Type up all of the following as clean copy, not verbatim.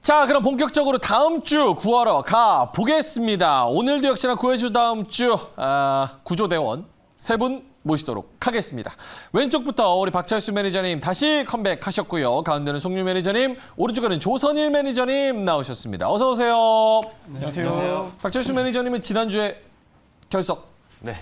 자, 그럼 본격적으로 다음 주 구하러 가 보겠습니다. 오늘도 역시나 구해주 다음 주 구조대원 세 분 모시도록 하겠습니다. 왼쪽부터 우리 박철수 매니저님 다시 컴백하셨고요. 가운데는 송유 매니저님, 오른쪽에는 조선일 매니저님 나오셨습니다. 어서 오세요. 네, 안녕하세요. 박철수 매니저님은 지난주에 결석 네.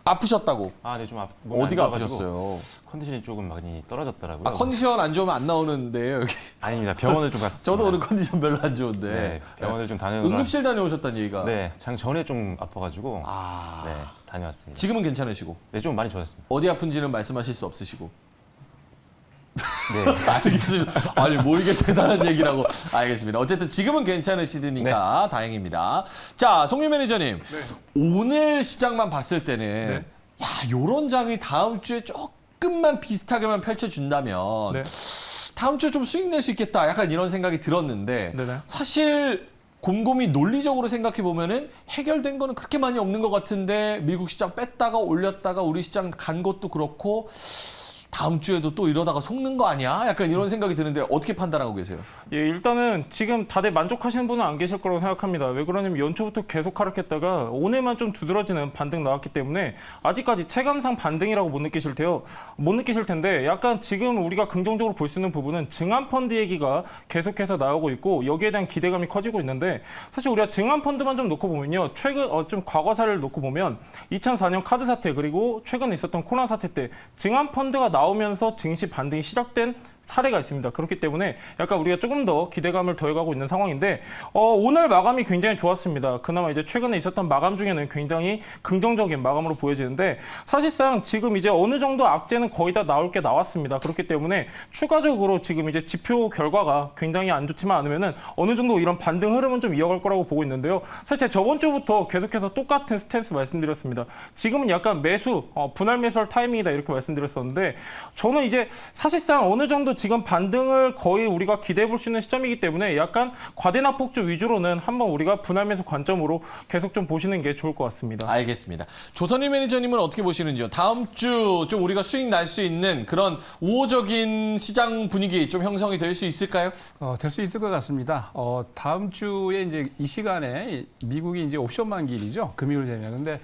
아프셨다고. 네, 좀 어디가 아프셨어요? 컨디션이 조금 많이 떨어졌더라고요. 컨디션 안 좋으면 안 나오는데요, 여기. 아닙니다. 병원을 좀 갔어요. 저도 오늘 컨디션 별로 안 좋은데. 네, 병원을 좀 다녀오느라. 응급실 다녀오셨다는 얘기가. 네, 장 전에 좀 아파가지고 네, 아. 다녀왔습니다. 지금은 괜찮으시고. 네, 좀 많이 좋았습니다. 어디 아픈지는 말씀하실 수 없으시고. 네. 알겠습니다. 아니, 뭐 이게 대단한 얘기라고. 알겠습니다. 어쨌든 지금은 괜찮으시니까 다행입니다. 자, 송유 매니저님. 오늘 시장만 봤을 때는 야, 요런 장이 다음 주에 조금만 비슷하게만 펼쳐준다면 네. 다음 주에 좀 수익 낼 수 있겠다. 약간 이런 생각이 들었는데 네네. 사실 곰곰이 논리적으로 생각해 보면은 해결된 거는 그렇게 많이 없는 것 같은데 미국 시장 뺐다가 올렸다가 우리 시장 간 것도 그렇고 다음 주에도 또 이러다가 속는 거 아니야? 약간 이런 생각이 드는데 어떻게 판단하고 계세요? 예, 일단은 지금 다들 만족하시는 분은 안 계실 거라고 생각합니다. 왜 그러냐면 연초부터 계속 하락했다가 오늘만 좀 두드러지는 반등 나왔기 때문에 아직까지 체감상 반등이라고 못 느끼실 텐데 약간 지금 우리가 긍정적으로 볼 수 있는 부분은 증안 펀드 얘기가 계속해서 나오고 있고 여기에 대한 기대감이 커지고 있는데 사실 우리가 증안 펀드만 좀 놓고 보면요. 최근 좀 과거사를 놓고 보면 2004년 카드 사태 그리고 최근에 있었던 코로나 사태 때 증안 펀드가 나오면서 증시 반등이 시작된 사례가 있습니다. 그렇기 때문에 약간 우리가 조금 더 기대감을 더해가고 있는 상황인데 오늘 마감이 굉장히 좋았습니다. 그나마 이제 최근에 있었던 마감 중에는 굉장히 긍정적인 마감으로 보여지는데 사실상 지금 이제 어느 정도 악재는 거의 다 나올 게 나왔습니다. 그렇기 때문에 추가적으로 지금 이제 지표 결과가 굉장히 안 좋지만 않으면은 어느 정도 이런 반등 흐름은 좀 이어갈 거라고 보고 있는데요. 사실 제가 저번 주부터 계속해서 똑같은 스탠스 말씀드렸습니다. 지금은 약간 매수, 분할 매수할 타이밍이다 이렇게 말씀드렸었는데 저는 이제 사실상 어느 정도 지금 반등을 거의 우리가 기대해 볼 수 있는 시점이기 때문에 약간 과대나 폭주 위주로는 한번 우리가 분할 매수 관점으로 계속 좀 보시는 게 좋을 것 같습니다. 알겠습니다. 조선일 매니저님은 어떻게 보시는지요? 다음 주 좀 우리가 수익 날 수 있는 그런 우호적인 시장 분위기 좀 형성이 될 수 있을까요? 될 수 있을 것 같습니다. 다음 주에 이제 이 시간에 미국이 이제 옵션 만기일이죠. 금요일 되면. 근데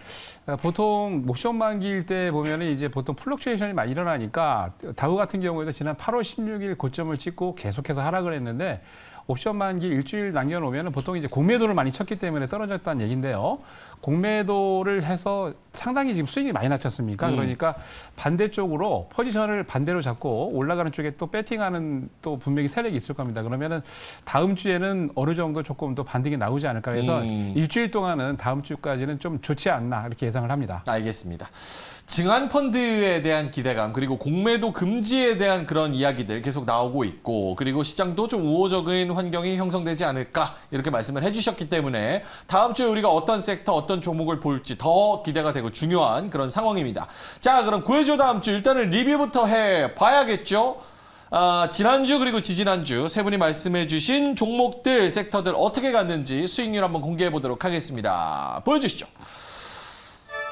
보통 옵션 만기일 때 보면은 이제 보통 플럭추에이션이 많이 일어나니까 다우 같은 경우에도 지난 8월 16일 고점을 찍고 계속해서 하락을 했는데 옵션 만기 일주일 남겨놓으면 보통 이제 공매도를 많이 쳤기 때문에 떨어졌다는 얘기인데요. 공매도를 해서 상당히 지금 수익이 많이 났지 않습니까? 그러니까 반대쪽으로 포지션을 반대로 잡고 올라가는 쪽에 또 배팅하는 또 분명히 세력이 있을 겁니다. 그러면은 다음 주에는 어느 정도 조금 더 반등이 나오지 않을까 해서 일주일 동안은 다음 주까지는 좀 좋지 않나 이렇게 예상을 합니다. 알겠습니다. 증안 펀드에 대한 기대감 그리고 공매도 금지에 대한 그런 이야기들 계속 나오고 있고 그리고 시장도 좀 우호적인 환경이 형성되지 않을까 이렇게 말씀을 해주셨기 때문에 다음 주에 우리가 어떤 섹터 어떤 종목을 볼지 더 기대가 되고 중요한 그런 상황입니다. 자, 그럼 구해줘 다음 주 일단은 리뷰부터 해봐야겠죠. 지난주 그리고 지지난주 세 분이 말씀해 주신 종목들 섹터들 어떻게 갔는지 수익률 한번 공개해 보도록 하겠습니다. 보여주시죠.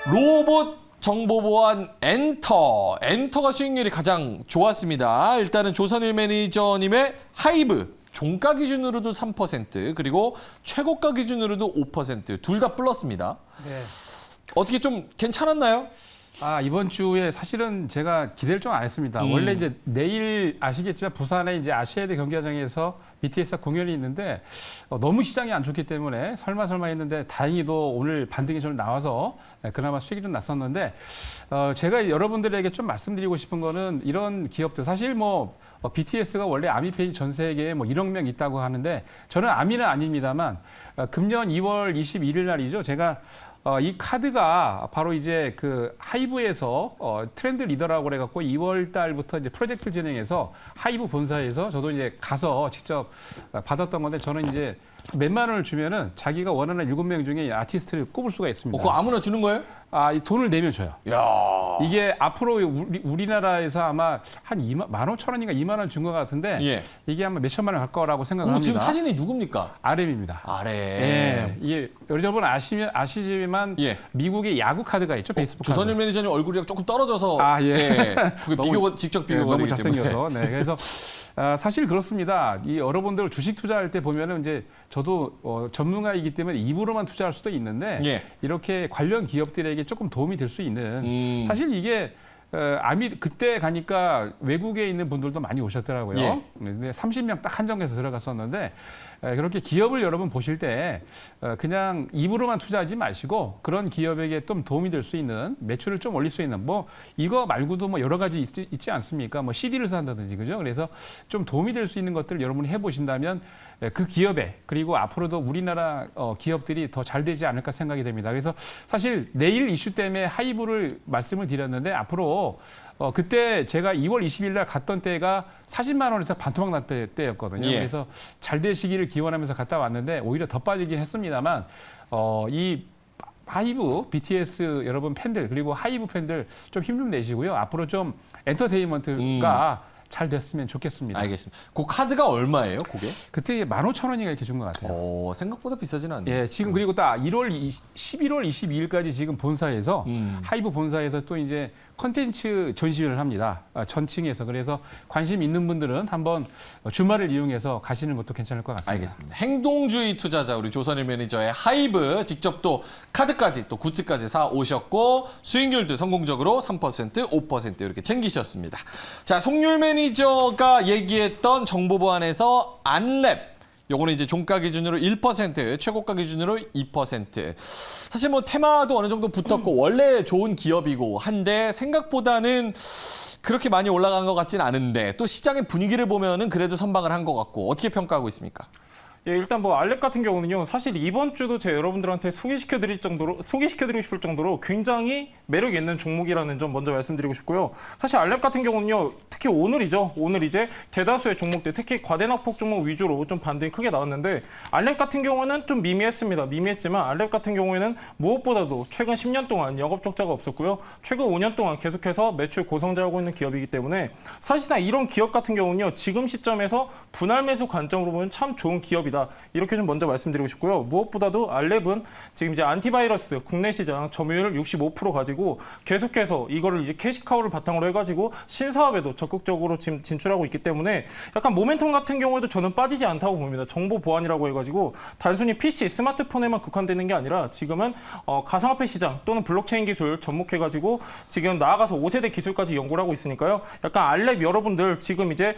로봇 정보보안 엔터가 수익률이 가장 좋았습니다. 일단은 조선일 매니저님의 하이브 종가 기준으로도 3% 그리고 최고가 기준으로도 5% 둘 다 플러스입니다. 네. 어떻게 좀 괜찮았나요? 이번 주에 사실은 제가 기대를 좀 안 했습니다. 원래 이제 내일 아시겠지만 부산에 이제 아시아대 경기장에서 BTS가 공연이 있는데 너무 시장이 안 좋기 때문에 설마 했는데 다행히도 오늘 반등이 좀 나와서 그나마 수익이 좀 났었는데 제가 여러분들에게 좀 말씀드리고 싶은 거는 이런 기업들 사실 BTS가 원래 아미 팬이 전 세계에 1억 명 있다고 하는데 저는 아미는 아닙니다만 금년 2월 21일 날이죠. 제가 이 카드가 바로 이제 그 하이브에서 트렌드 리더라고 그래갖고 2월 달부터 이제 프로젝트 진행해서 하이브 본사에서 저도 이제 가서 직접 받았던 건데 저는 이제 몇만 원을 주면은 자기가 원하는 7명 중에 아티스트를 꼽을 수가 있습니다. 그거 아무나 주는 거예요? 이 돈을 내면 줘요. 야. 이게 앞으로 우리나라에서 아마 한 15,000원인가 2만 원 준 것 같은데 예. 이게 아마 몇천만 원 갈 거라고 생각을 그리고 합니다. 지금 사진이 누굽니까? RM입니다. 아래. 예, 이게 여러분 아시지만 예. 미국의 야구 카드가 있죠, 베이스볼 조선일 카드. 매니저님 얼굴이랑 조금 떨어져서 예. 그게 너무- 직접 네, 비교가 너무 되기 때문에. 잘생겨서. 네, 그래서 사실 그렇습니다. 이 여러분들 주식 투자할 때 보면은 이제 저도 전문가이기 때문에 입으로만 투자할 수도 있는데 예. 이렇게 관련 기업들에게 조금 도움이 될 수 있는 사실 이게 그때 가니까 외국에 있는 분들도 많이 오셨더라고요. 예. 근데 30명 딱 한정해서 들어갔었는데 그렇게 기업을 여러분 보실 때 그냥 입으로만 투자하지 마시고 그런 기업에게 좀 도움이 될 수 있는 매출을 좀 올릴 수 있는 뭐 이거 말고도 뭐 여러 가지 있지 않습니까? 뭐 CD를 산다든지 그죠? 그래서 좀 도움이 될 수 있는 것들을 여러분이 해보신다면 그 기업에 그리고 앞으로도 우리나라 기업들이 더 잘 되지 않을까 생각이 됩니다. 그래서 사실 내일 이슈 때문에 하이브를 말씀을 드렸는데 앞으로 그때 제가 2월 20일 날 갔던 때가 40만 원에서 반토막 날 때였거든요. 예. 그래서 잘 되시기를 기원하면서 갔다 왔는데 오히려 더 빠지긴 했습니다만 이 하이브 BTS 여러분 팬들 그리고 하이브 팬들 좀 힘 좀 내시고요. 앞으로 좀 엔터테인먼트가 잘 됐으면 좋겠습니다. 알겠습니다. 그 카드가 얼마예요, 그게? 그때 15,000원인가 이렇게 준 것 같아요. 생각보다 비싸진 않네요. 예, 지금 그리고 딱 11월 22일까지 지금 본사에서 하이브 본사에서 또 이제 컨텐츠 전시회를 합니다. 전층에서. 그래서 관심 있는 분들은 한번 주말을 이용해서 가시는 것도 괜찮을 것 같습니다. 알겠습니다. 행동주의 투자자 우리 조선일 매니저의 하이브 직접 또 카드까지 또 굿즈까지 사 오셨고 수익률도 성공적으로 3%, 5% 이렇게 챙기셨습니다. 자, 송률 매니저가 얘기했던 정보 보안에서 안랩 요거는 이제 종가 기준으로 1%, 최고가 기준으로 2%. 사실 뭐 테마도 어느 정도 붙었고 원래 좋은 기업이고 한데 생각보다는 그렇게 많이 올라간 것 같진 않은데 또 시장의 분위기를 보면은 그래도 선방을 한 것 같고 어떻게 평가하고 있습니까? 예, 일단 뭐 알랩 같은 경우는요. 사실 이번 주도 제가 여러분들한테 소개시켜드리고 싶을 정도로 굉장히 매력 있는 종목이라는 점 먼저 말씀드리고 싶고요. 사실 알랩 같은 경우는요. 특히 오늘이죠. 오늘 이제 대다수의 종목들, 특히 과대낙폭 종목 위주로 좀 반등이 크게 나왔는데 알랩 같은 경우는 좀 미미했습니다. 미미했지만 알랩 같은 경우에는 무엇보다도 최근 10년 동안 영업 적자가 없었고요. 최근 5년 동안 계속해서 매출 고성장하고 있는 기업이기 때문에 사실상 이런 기업 같은 경우는요. 지금 시점에서 분할 매수 관점으로 보면 참 좋은 기업이다. 이렇게 좀 먼저 말씀드리고 싶고요. 무엇보다도 알랩은 지금 이제 안티바이러스 국내 시장 점유율 65% 가지고 계속해서 이거를 이제 캐시카우를 바탕으로 해가지고 신사업에도 적극적으로 지금 진출하고 있기 때문에 약간 모멘텀 같은 경우에도 저는 빠지지 않다고 봅니다. 정보 보안이라고 해가지고 단순히 PC, 스마트폰에만 국한되는 게 아니라 지금은 가상화폐 시장 또는 블록체인 기술 접목해가지고 지금 나아가서 5세대 기술까지 연구를 하고 있으니까요. 약간 알랩 여러분들 지금 이제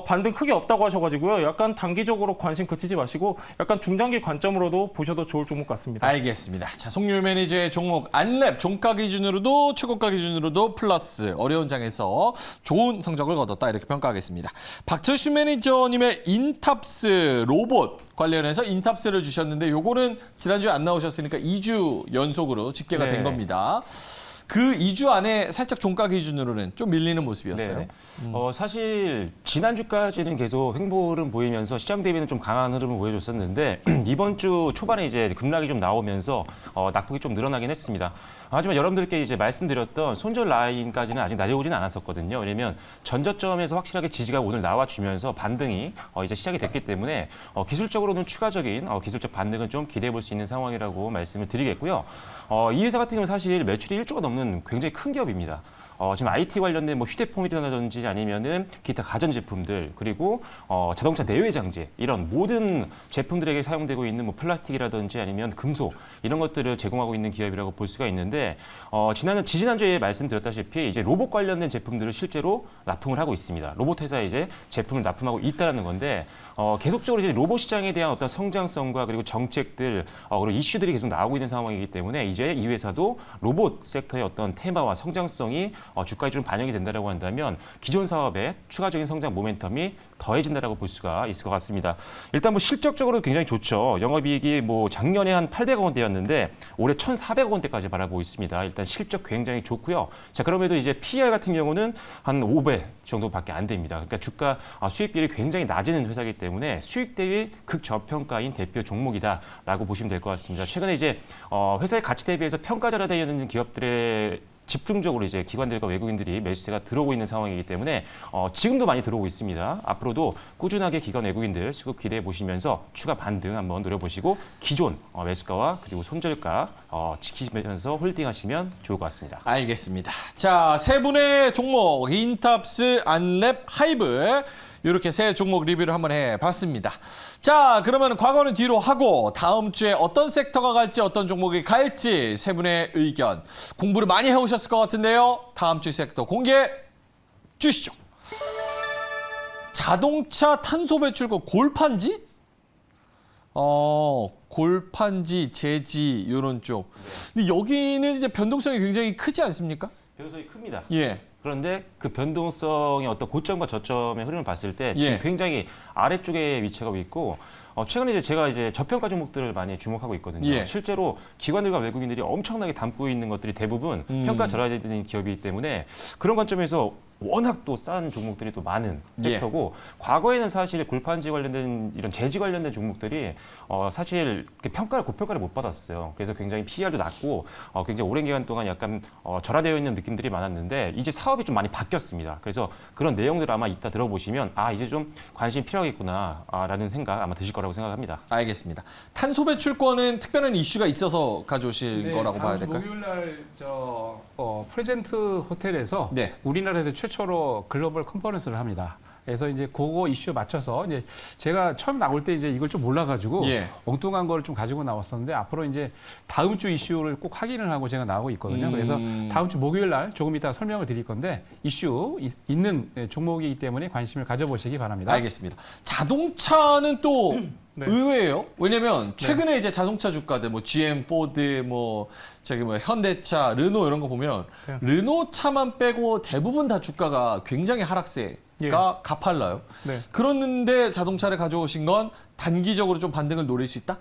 반등 크게 없다고 하셔가지고요. 약간 단기적으로 관심 그치지 마시고 약간 중장기 관점으로도 보셔도 좋을 종목 같습니다. 알겠습니다. 자, 송률 매니저의 종목 안랩 종가 기준으로도 최고가 기준으로도 플러스 어려운 장에서 좋은 성적을 거뒀다 이렇게 평가하겠습니다. 박철수 매니저님의 인탑스 로봇 관련해서 인탑스를 주셨는데 요거는 지난주에 안 나오셨으니까 2주 연속으로 집계가 된 네. 겁니다. 그 2주 안에 살짝 종가 기준으로는 좀 밀리는 모습이었어요. 네. 사실 지난주까지는 계속 횡보를 보이면서 시장 대비는 좀 강한 흐름을 보여줬었는데 이번 주 초반에 이제 급락이 좀 나오면서 낙폭이 좀 늘어나긴 했습니다. 하지만 여러분들께 이제 말씀드렸던 손절 라인까지는 아직 내려오지는 않았었거든요. 왜냐면 전저점에서 확실하게 지지가 오늘 나와주면서 반등이 이제 시작이 됐기 때문에 기술적으로는 추가적인 기술적 반등은 좀 기대해 볼 수 있는 상황이라고 말씀을 드리겠고요. 이 회사 같은 경우는 사실 매출이 1조가 넘는 굉장히 큰 기업입니다. 지금 IT 관련된 뭐 휴대폰이라든지 아니면은 기타 가전제품들 그리고 자동차 내외장재 이런 모든 제품들에게 사용되고 있는 뭐 플라스틱이라든지 아니면 금속 이런 것들을 제공하고 있는 기업이라고 볼 수가 있는데 지지난주에 말씀드렸다시피 이제 로봇 관련된 제품들을 실제로 납품을 하고 있습니다. 로봇 회사에 이제 제품을 납품하고 있다라는 건데 계속적으로 이제 로봇 시장에 대한 어떤 성장성과 그리고 정책들 그리고 이슈들이 계속 나오고 있는 상황이기 때문에 이제 이 회사도 로봇 섹터의 어떤 테마와 성장성이 주가에 좀 반영이 된다라고 한다면 기존 사업의 추가적인 성장 모멘텀이 더해진다라고 볼 수가 있을 것 같습니다. 일단 뭐 실적적으로 굉장히 좋죠. 영업이익이 뭐 작년에 한 800억 원대였는데 올해 1,400억 원대까지 바라보고 있습니다. 일단 실적 굉장히 좋고요. 자, 그럼에도 이제 PER 같은 경우는 한 5배 정도밖에 안 됩니다. 그러니까 주가 수익 비율이 굉장히 낮은 회사이기 때문에 수익 대비 극저평가인 대표 종목이다라고 보시면 될 것 같습니다. 최근에 이제 회사의 가치 대비해서 평가절하되어 있는 기업들의 집중적으로 이제 기관들과 외국인들이 매수세가 들어오고 있는 상황이기 때문에 지금도 많이 들어오고 있습니다. 앞으로도 꾸준하게 기관 외국인들 수급 기대해 보시면서 추가 반등 한번 노려보시고 기존 매수가와 그리고 손절가 지키면서 홀딩하시면 좋을 것 같습니다. 알겠습니다. 자, 세 분의 종목 인탑스, 안랩, 하이브 이렇게 세 종목 리뷰를 한번 해봤습니다. 자, 그러면 과거는 뒤로 하고 다음 주에 어떤 섹터가 갈지 어떤 종목이 갈지 세 분의 의견 공부를 많이 해오셨을 것 같은데요. 다음 주 섹터 공개해 주시죠. 자동차 탄소 배출권 골판지? 골판지, 제지 이런 쪽. 근데 여기는 이제 변동성이 굉장히 크지 않습니까? 변동성이 큽니다. 예. 그런데 그 변동성의 어떤 고점과 저점의 흐름을 봤을 때 지금 예. 굉장히 아래쪽에 위치하고 있고 최근에 이제 제가 이제 저평가 종목들을 많이 주목하고 있거든요. 예. 실제로 기관들과 외국인들이 엄청나게 담고 있는 것들이 대부분 평가 절하되는 기업이기 때문에 그런 관점에서 워낙 또 싼 종목들이 또 많은 섹터고 과거에는 사실 골판지 관련된 이런 제지 관련된 종목들이 사실 고평가를 못 받았어요. 그래서 굉장히 PER도 낮고 굉장히 오랜 기간 동안 약간 절하되어 있는 느낌들이 많았는데 이제 사업이 좀 많이 바뀌었습니다. 그래서 그런 내용들 아마 이따 들어보시면 이제 좀 관심이 필요하겠구나라는 생각 아마 드실 거라고 생각합니다. 알겠습니다. 탄소 배출권은 특별한 이슈가 있어서 가져오실 거라고 봐야 될까요? 목요일 날 프레젠트 호텔에서 네. 우리나라에서 최초로 글로벌 컨퍼런스를 합니다. 그래서 이제 그거 이슈에 맞춰서 이제 제가 처음 나올 때 이제 이걸 좀 몰라가지고 예. 엉뚱한 거를 좀 가지고 나왔었는데 앞으로 이제 다음 주 이슈를 꼭 확인을 하고 제가 나오고 있거든요. 그래서 다음 주 목요일 날 조금 이따 설명을 드릴 건데 이슈 있는 종목이기 때문에 관심을 가져보시기 바랍니다. 알겠습니다. 자동차는 또 네. 의외예요. 왜냐면 최근에 이제 자동차 주가들 뭐 GM, 포드, 뭐 현대차, 르노 이런 거 보면 네. 르노 차만 빼고 대부분 다 주가가 굉장히 하락세가 예. 가팔라요. 네. 그런데 자동차를 가져오신 건 단기적으로 좀 반등을 노릴 수 있다?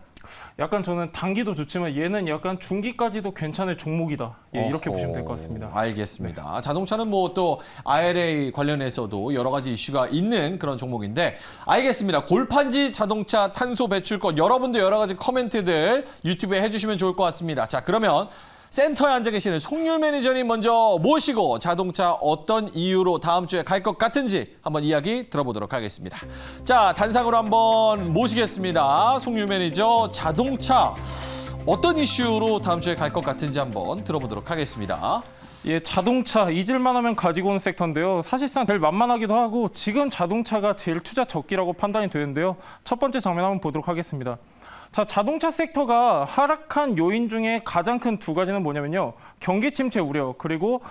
약간 저는 단기도 좋지만 얘는 약간 중기까지도 괜찮은 종목이다. 예, 이렇게 어허, 보시면 될 것 같습니다. 알겠습니다. 자동차는 뭐 또 IRA 관련해서도 여러 가지 이슈가 있는 그런 종목인데 알겠습니다. 골판지 자동차 탄소 배출권 여러분도 여러 가지 코멘트들 유튜브에 해주시면 좋을 것 같습니다. 자, 그러면 센터에 앉아 계시는 송률 매니저님 먼저 모시고 자동차 어떤 이유로 다음 주에 갈 것 같은지 한번 이야기 들어보도록 하겠습니다. 자, 단상으로 한번 모시겠습니다. 송률 매니저 자동차 어떤 이슈로 다음 주에 갈 것 같은지 한번 들어보도록 하겠습니다. 예, 자동차 잊을만 하면 가지고 오는 섹터인데요. 사실상 제일 만만하기도 하고 지금 자동차가 제일 투자 적기라고 판단이 되는데요. 첫 번째 장면 한번 보도록 하겠습니다. 자, 자동차 섹터가 하락한 요인 중에 가장 큰 두 가지는 뭐냐면요. 경기 침체 우려 그리고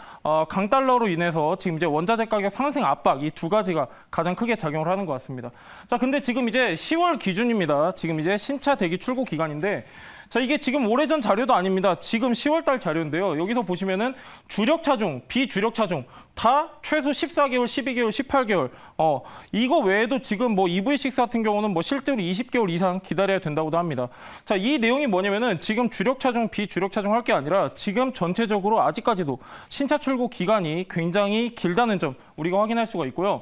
강달러로 인해서 지금 이제 원자재 가격 상승 압박 이 두 가지가 가장 크게 작용을 하는 것 같습니다. 자, 근데 지금 이제 10월 기준입니다. 지금 이제 신차 대기 출고 기간인데 자, 이게 지금 오래전 자료도 아닙니다. 지금 10월 달 자료인데요. 여기서 보시면은 주력 차종, 비주력 차종 다 최소 14개월, 12개월, 18개월. 이거 외에도 지금 뭐 EV6 같은 경우는 뭐 실제로 20개월 이상 기다려야 된다고도 합니다. 자, 이 내용이 뭐냐면은 지금 주력 차종, 비주력 차종 할 게 아니라 지금 전체적으로 아직까지도 신차 출고 기간이 굉장히 길다는 점 우리가 확인할 수가 있고요.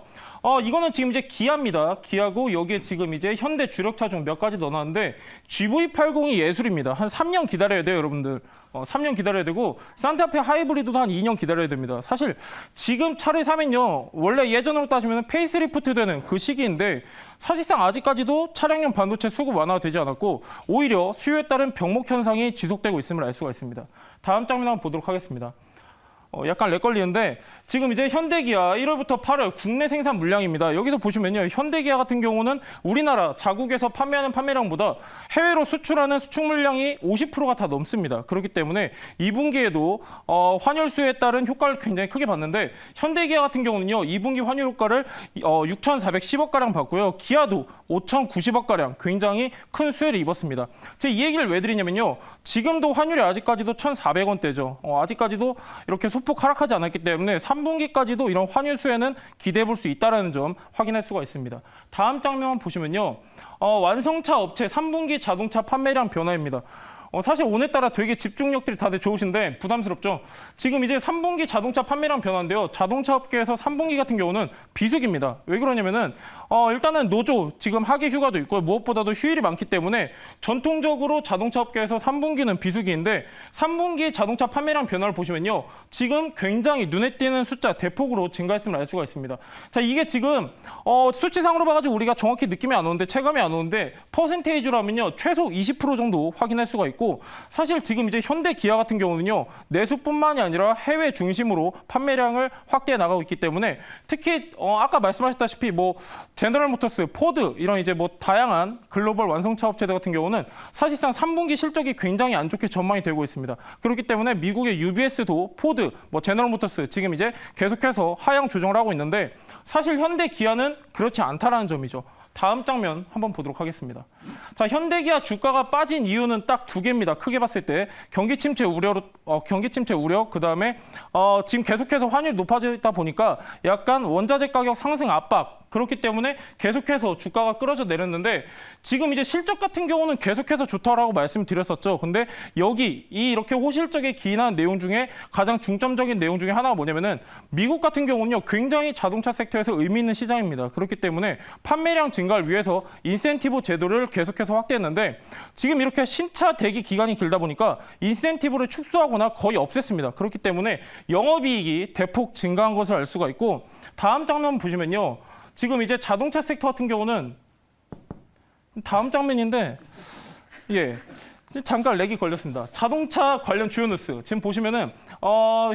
이거는 지금 이제 기아입니다. 기아고 여기에 지금 이제 현대 주력 차종 몇 가지 넣어놨는데 GV80이 예술입니다. 한 3년 기다려야 돼요, 여러분들. 3년 기다려야 되고 산타페 하이브리드도 한 2년 기다려야 됩니다. 사실 지금 차를 사면요. 원래 예전으로 따지면 페이스리프트 되는 그 시기인데 사실상 아직까지도 차량용 반도체 수급 완화가 되지 않았고 오히려 수요에 따른 병목 현상이 지속되고 있음을 알 수가 있습니다. 다음 장면 한번 보도록 하겠습니다. 약간 렉 걸리는데 지금 이제 현대기아 1월부터 8월 국내 생산 물량입니다. 여기서 보시면요. 현대기아 같은 경우는 우리나라 자국에서 판매하는 판매량보다 해외로 수출하는 수출 물량이 50%가 다 넘습니다. 그렇기 때문에 2분기에도 환율 수에 따른 효과를 굉장히 크게 봤는데 현대기아 같은 경우는요. 2분기 환율 효과를 6,410억가량 봤고요. 기아도 5,090억가량 굉장히 큰 수혜를 입었습니다. 제가 이 얘기를 왜 드리냐면요. 지금도 환율이 아직까지도 1,400원대죠. 아직까지도 이렇게 소폭 하락하지 않았기 때문에 3분기까지도 이런 환율 수혜는 기대해 볼 수 있다는 점 확인할 수가 있습니다. 다음 장면 보시면요. 완성차 업체 3분기 자동차 판매량 변화입니다. 사실 오늘따라 되게 집중력들이 다들 좋으신데 부담스럽죠. 지금 이제 3분기 자동차 판매량 변화인데요. 자동차 업계에서 3분기 같은 경우는 비수기입니다. 왜 그러냐면은 일단은 노조 지금 하기 휴가도 있고 무엇보다도 휴일이 많기 때문에 전통적으로 자동차 업계에서 3분기는 비수기인데 3분기 자동차 판매량 변화를 보시면요. 지금 굉장히 눈에 띄는 숫자 대폭으로 증가했음을 알 수가 있습니다. 자, 이게 지금 수치상으로 봐가지고 우리가 정확히 느낌이 안 오는데 체감이 안 오는데 퍼센테이지로 하면요. 최소 20% 정도 확인할 수가 있고 사실 지금 이제 현대 기아 같은 경우는요. 내수뿐만이 아니라 해외 중심으로 판매량을 확대해 나가고 있기 때문에 특히 아까 말씀하셨다시피 뭐 제너럴 모터스, 포드 이런 이제 뭐 다양한 글로벌 완성차 업체들 같은 경우는 사실상 3분기 실적이 굉장히 안 좋게 전망이 되고 있습니다. 그렇기 때문에 미국의 UBS도 포드, 뭐 제너럴 모터스 지금 이제 계속해서 하향 조정을 하고 있는데 사실 현대 기아는 그렇지 않다라는 점이죠. 다음 장면 한번 보도록 하겠습니다. 자, 현대기아 주가가 빠진 이유는 딱 두 개입니다. 크게 봤을 때 경기 침체 우려, 그다음에 지금 계속해서 환율이 높아지다 보니까 약간 원자재 가격 상승 압박 그렇기 때문에 계속해서 주가가 끌어져 내렸는데 지금 이제 실적 같은 경우는 계속해서 좋다라고 말씀드렸었죠. 근데 여기 이렇게 호실적에 기인한 내용 중에 가장 중점적인 내용 중에 하나가 뭐냐면은 미국 같은 경우는요. 굉장히 자동차 섹터에서 의미 있는 시장입니다. 그렇기 때문에 판매량 증가를 위해서 인센티브 제도를 계속해서 확대했는데 지금 이렇게 신차 대기 기간이 길다 보니까 인센티브를 축소하거나 거의 없앴습니다. 그렇기 때문에 영업이익이 대폭 증가한 것을 알 수가 있고 다음 장면 보시면요. 지금 이제 자동차 섹터 같은 경우는 다음 장면인데 잠깐 렉이 걸렸습니다. 자동차 관련 주요 뉴스 지금 보시면은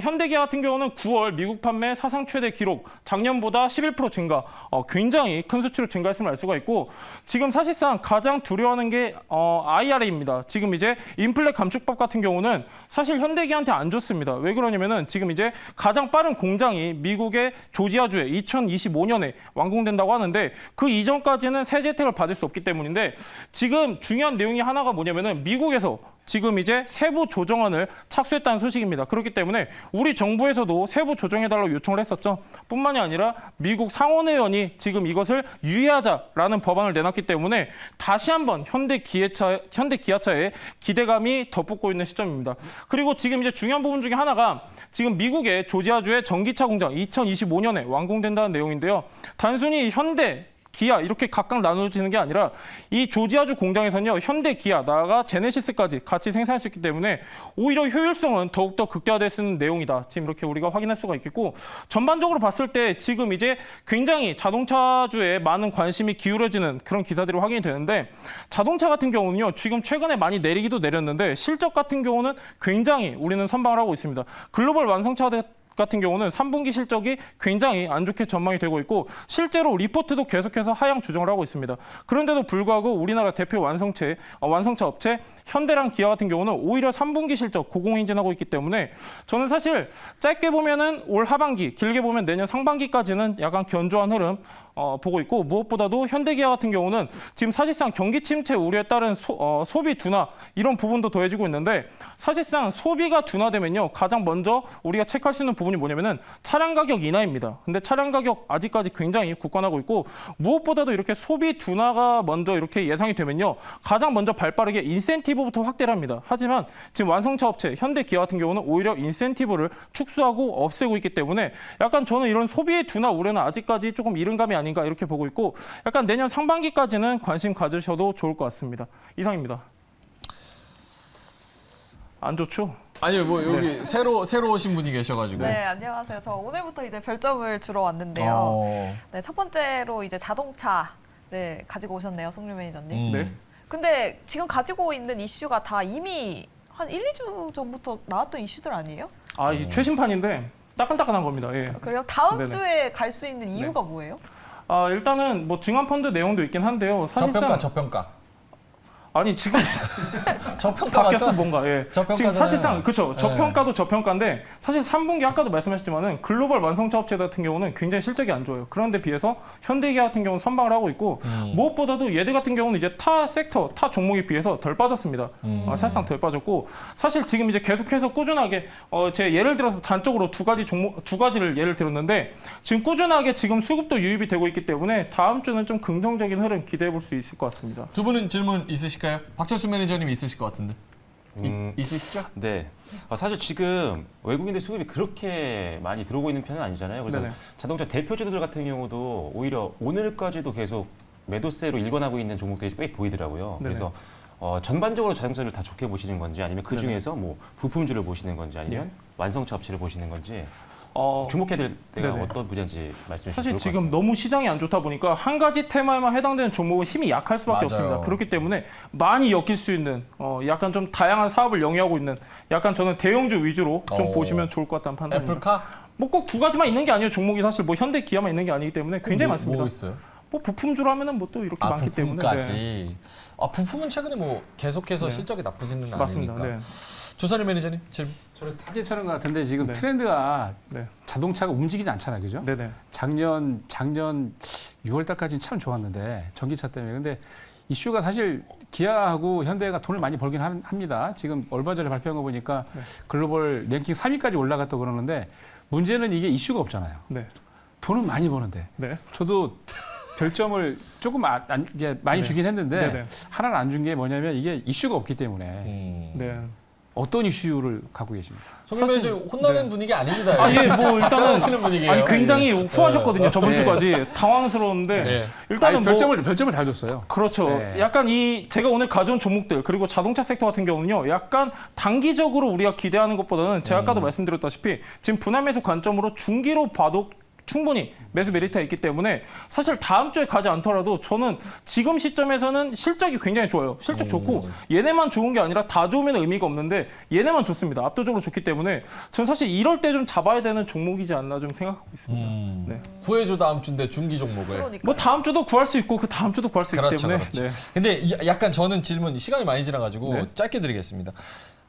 현대기아 같은 경우는 9월 미국 판매 사상 최대 기록, 작년보다 11% 증가, 굉장히 큰 수치로 증가했음을 알 수가 있고 지금 사실상 가장 두려워하는 게 IRA입니다. 지금 이제 인플레 감축법 같은 경우는 사실 현대기아한테 안 좋습니다. 왜 그러냐면은 지금 이제 가장 빠른 공장이 미국의 조지아주에 2025년에 완공된다고 하는데 그 이전까지는 세제 혜택을 받을 수 없기 때문인데 지금 중요한 내용이 하나가 뭐냐면은 미국에서 지금 이제 세부 조정안을 착수했다는 소식입니다. 그렇기 때문에 우리 정부에서도 세부 조정해달라고 요청을 했었죠. 뿐만이 아니라 미국 상원의원이 지금 이것을 유예하자라는 법안을 내놨기 때문에 다시 한번 현대 기아차에 기대감이 덧붙고 있는 시점입니다. 그리고 지금 이제 중요한 부분 중에 하나가 지금 미국의 조지아주의 전기차 공장 2025년에 완공된다는 내용인데요. 단순히 현대 기아 이렇게 각각 나누어지는 게 아니라 이 조지아주 공장에서는요. 현대, 기아, 나아가 제네시스까지 같이 생산할 수 있기 때문에 오히려 효율성은 더욱더 극대화되는 내용이다. 지금 이렇게 우리가 확인할 수가 있겠고 전반적으로 봤을 때 지금 이제 굉장히 자동차주에 많은 관심이 기울어지는 그런 기사들이 확인이 되는데 자동차 같은 경우는요. 지금 최근에 많이 내리기도 내렸는데 실적 같은 경우는 굉장히 우리는 선방을 하고 있습니다. 글로벌 완성차 같은 경우는 3분기 실적이 굉장히 안 좋게 전망이 되고 있고 실제로 리포트도 계속해서 하향 조정을 하고 있습니다. 그런데도 불구하고 우리나라 대표 완성차 업체 현대랑 기아 같은 경우는 오히려 3분기 실적 고공행진하고 있기 때문에 저는 사실 짧게 보면은 올 하반기, 길게 보면 내년 상반기까지는 약간 견조한 흐름 보고 있고 무엇보다도 현대기아 같은 경우는 지금 사실상 경기 침체 우려에 따른 소비 둔화 이런 부분도 더해지고 있는데 사실상 소비가 둔화되면요 가장 먼저 우리가 체크할 수 있는 부분이 뭐냐면은 차량 가격 인하입니다. 근데 차량 가격 아직까지 굉장히 굳건하고 있고 무엇보다도 이렇게 소비 둔화가 먼저 이렇게 예상이 되면요 가장 먼저 발빠르게 인센티브부터 확대를 합니다. 하지만 지금 완성차 업체 현대기아 같은 경우는 오히려 인센티브를 축소하고 없애고 있기 때문에 약간 저는 이런 소비의 둔화 우려는 아직까지 조금 이른 감이 아닌가 이렇게 보고 있고 약간 내년 상반기까지는 관심 가지셔도 좋을 것 같습니다. 이상입니다. 안 좋죠? 아니요, 뭐 여기 새로 오신 분이 계셔가지고. 네, 안녕하세요. 저 오늘부터 이제 별점을 주러 왔는데요. 네, 첫 번째로 이제 자동차를 가지고 오셨네요, 송유 매니저님. 네. 근데 지금 가지고 있는 이슈가 다 이미 한 1, 2주 전부터 나왔던 이슈들 아니에요? 이 최신판인데 따끈따끈한 겁니다. 예. 그래요? 다음 네네. 주에 갈 수 있는 이유가 뭐예요? 일단은 뭐 증환 펀드 내용도 있긴 한데요. 사실상 저평가. 아니 지금 저평가 바뀌었어 같다. 뭔가. 예. 저평가잖아요. 지금 사실상 그렇죠. 네. 저평가도 저평가인데 사실 3분기 아까도 말씀하셨지만은 글로벌 완성차 업체 같은 경우는 굉장히 실적이 안 좋아요. 그런데 비해서 현대기아 같은 경우는 선방을 하고 있고 무엇보다도 얘들 같은 경우는 이제 타 섹터, 타 종목에 비해서 덜 빠졌습니다. 사실상 덜 빠졌고 사실 지금 이제 계속해서 꾸준하게 제 예를 들어서 단적으로 두 가지를 예를 들었는데 지금 꾸준하게 지금 수급도 유입이 되고 있기 때문에 다음 주는 좀 긍정적인 흐름 기대해 볼 수 있을 것 같습니다. 두 분은 질문 있으실까요? 박철수 매니저님 있으실 것 같은데. 있으시죠? 네. 사실 지금 외국인들 수급이 그렇게 많이 들어오고 있는 편은 아니잖아요. 그래서 네네. 자동차 대표주들 같은 경우도 오히려 오늘까지도 계속 매도세로 일관하고 있는 종목들이 꽤 보이더라고요. 네네. 그래서 전반적으로 자동차를 다 좋게 보시는 건지 아니면 그 중에서 뭐 부품주를 보시는 건지 아니면 완성차 업체를 보시는 건지 주목해야 될 때가 네네. 어떤 분야인지 말씀해 주시면 사실 좋을 것 지금 같습니다. 너무 시장이 안 좋다 보니까 한 가지 테마에만 해당되는 종목은 힘이 약할 수밖에 맞아요. 없습니다. 그렇기 때문에 많이 엮일 수 있는 약간 좀 다양한 사업을 영위하고 있는 약간 저는 대형주 위주로 좀 보시면 좋을 것 같다는 판단입니다. 애플카? 뭐 꼭 두 가지만 있는 게 아니에요. 종목이 사실 뭐 현대 기아만 있는 게 아니기 때문에 굉장히 많습니다. 뭐 있어요? 뭐 부품주로 하면은 뭐 또 이렇게 많기 때문에 부품까지. 네. 부품은 최근에 뭐 계속해서 네. 실적이 나쁘지는 맞습니다. 않으니까. 네. 조선일 매니저님 질문. 저는 다 괜찮은 것 같은데 지금 네. 트렌드가 네. 자동차가 움직이지 않잖아요, 그죠? 네네. 작년 6월 달까지는 참 좋았는데 전기차 때문에. 근데 이슈가 사실 기아하고 현대가 돈을 많이 벌긴 합니다. 지금 얼마 전에 발표한 거 보니까 네. 글로벌 랭킹 3위까지 올라갔다고 그러는데 문제는 이게 이슈가 없잖아요. 네. 돈은 많이 버는데. 네. 저도 별점을 조금 이제 많이 네. 주긴 했는데 네네. 하나는 안 준 게 뭐냐면 이게 이슈가 없기 때문에 네. 어떤 이슈를 갖고 계십니까? 송일 사실- 매니저 혼나는 네. 분위기 아닙니다. 뭐 일단은 답변하시는 분위기예요. 아니 굉장히 후하셨거든요. 저번 네. 주까지 당황스러운데 네. 일단은 아니, 뭐 별점을 다 줬어요. 그렇죠. 네. 약간 제가 오늘 가져온 종목들 그리고 자동차 섹터 같은 경우는요. 약간 단기적으로 우리가 기대하는 것보다는 제가 아까도 말씀드렸다시피 지금 분할 매수 관점으로 중기로 봐도 충분히 매수 메리트가 있기 때문에 사실 다음 주에 가지 않더라도 저는 지금 시점에서는 실적이 굉장히 좋아요. 실적 좋고 얘네만 좋은 게 아니라 다 좋으면 의미가 없는데 얘네만 좋습니다. 압도적으로 좋기 때문에 저는 사실 이럴 때 좀 잡아야 되는 종목이지 않나 좀 생각하고 있습니다. 네. 구해줘 다음 주인데 중기 종목을. 그러니까. 뭐 다음 주도 구할 수 있고 그 다음 주도 구할 수 있기 그렇죠, 때문에 그렇죠. 네. 근데 약간 저는 질문 시간이 많이 지나가지고 네. 짧게 드리겠습니다.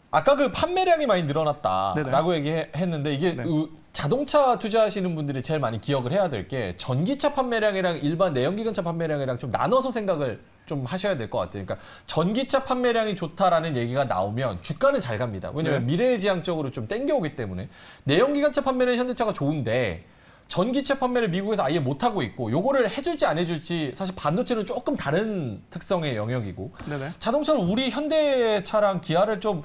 아까 그 판매량이 많이 늘어났다라고 얘기했는데 이게 네. 자동차 투자하시는 분들이 제일 많이 기억을 해야 될 게 전기차 판매량이랑 일반 내연기관차 판매량이랑 좀 나눠서 생각을 좀 하셔야 될 것 같아요. 그러니까 전기차 판매량이 좋다라는 얘기가 나오면 주가는 잘 갑니다. 왜냐하면 네. 미래지향적으로 좀 땡겨오기 때문에 내연기관차 판매는 현대차가 좋은데 전기차 판매를 미국에서 아예 못하고 있고 요거를 해줄지 안 해줄지 사실 반도체는 조금 다른 특성의 영역이고 네네. 자동차를 우리 현대차랑 기아를 좀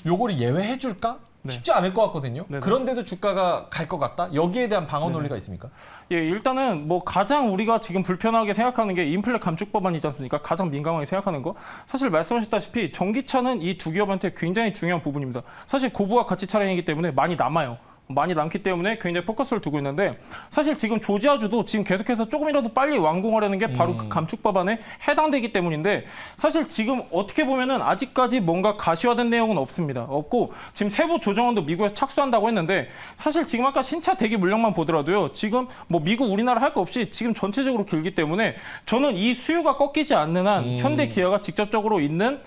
요거를 예외해 줄까? 네. 쉽지 않을 것 같거든요. 네네. 그런데도 주가가 갈 것 같다? 여기에 대한 방어 논리가 있습니까? 예, 일단은 뭐 가장 우리가 지금 불편하게 생각하는 게 인플레 감축 법안이지 않습니까? 가장 민감하게 생각하는 거. 사실 말씀하셨다시피 전기차는 이 두 기업한테 굉장히 중요한 부분입니다. 사실 고부가 가치 차량이기 때문에 많이 남아요. 많이 남기 때문에 굉장히 포커스를 두고 있는데 사실 지금 조지아주도 지금 계속해서 조금이라도 빨리 완공하려는 게 바로 그 감축 법안에 해당되기 때문인데 사실 지금 어떻게 보면은 아직까지 뭔가 가시화된 내용은 없습니다. 없고 지금 세부 조정안도 미국에서 착수한다고 했는데 사실 지금 아까 신차 대기 물량만 보더라도요. 지금 뭐 미국 우리나라 할 거 없이 지금 전체적으로 길기 때문에 저는 이 수요가 꺾이지 않는 한 현대 기아가 직접적으로 있는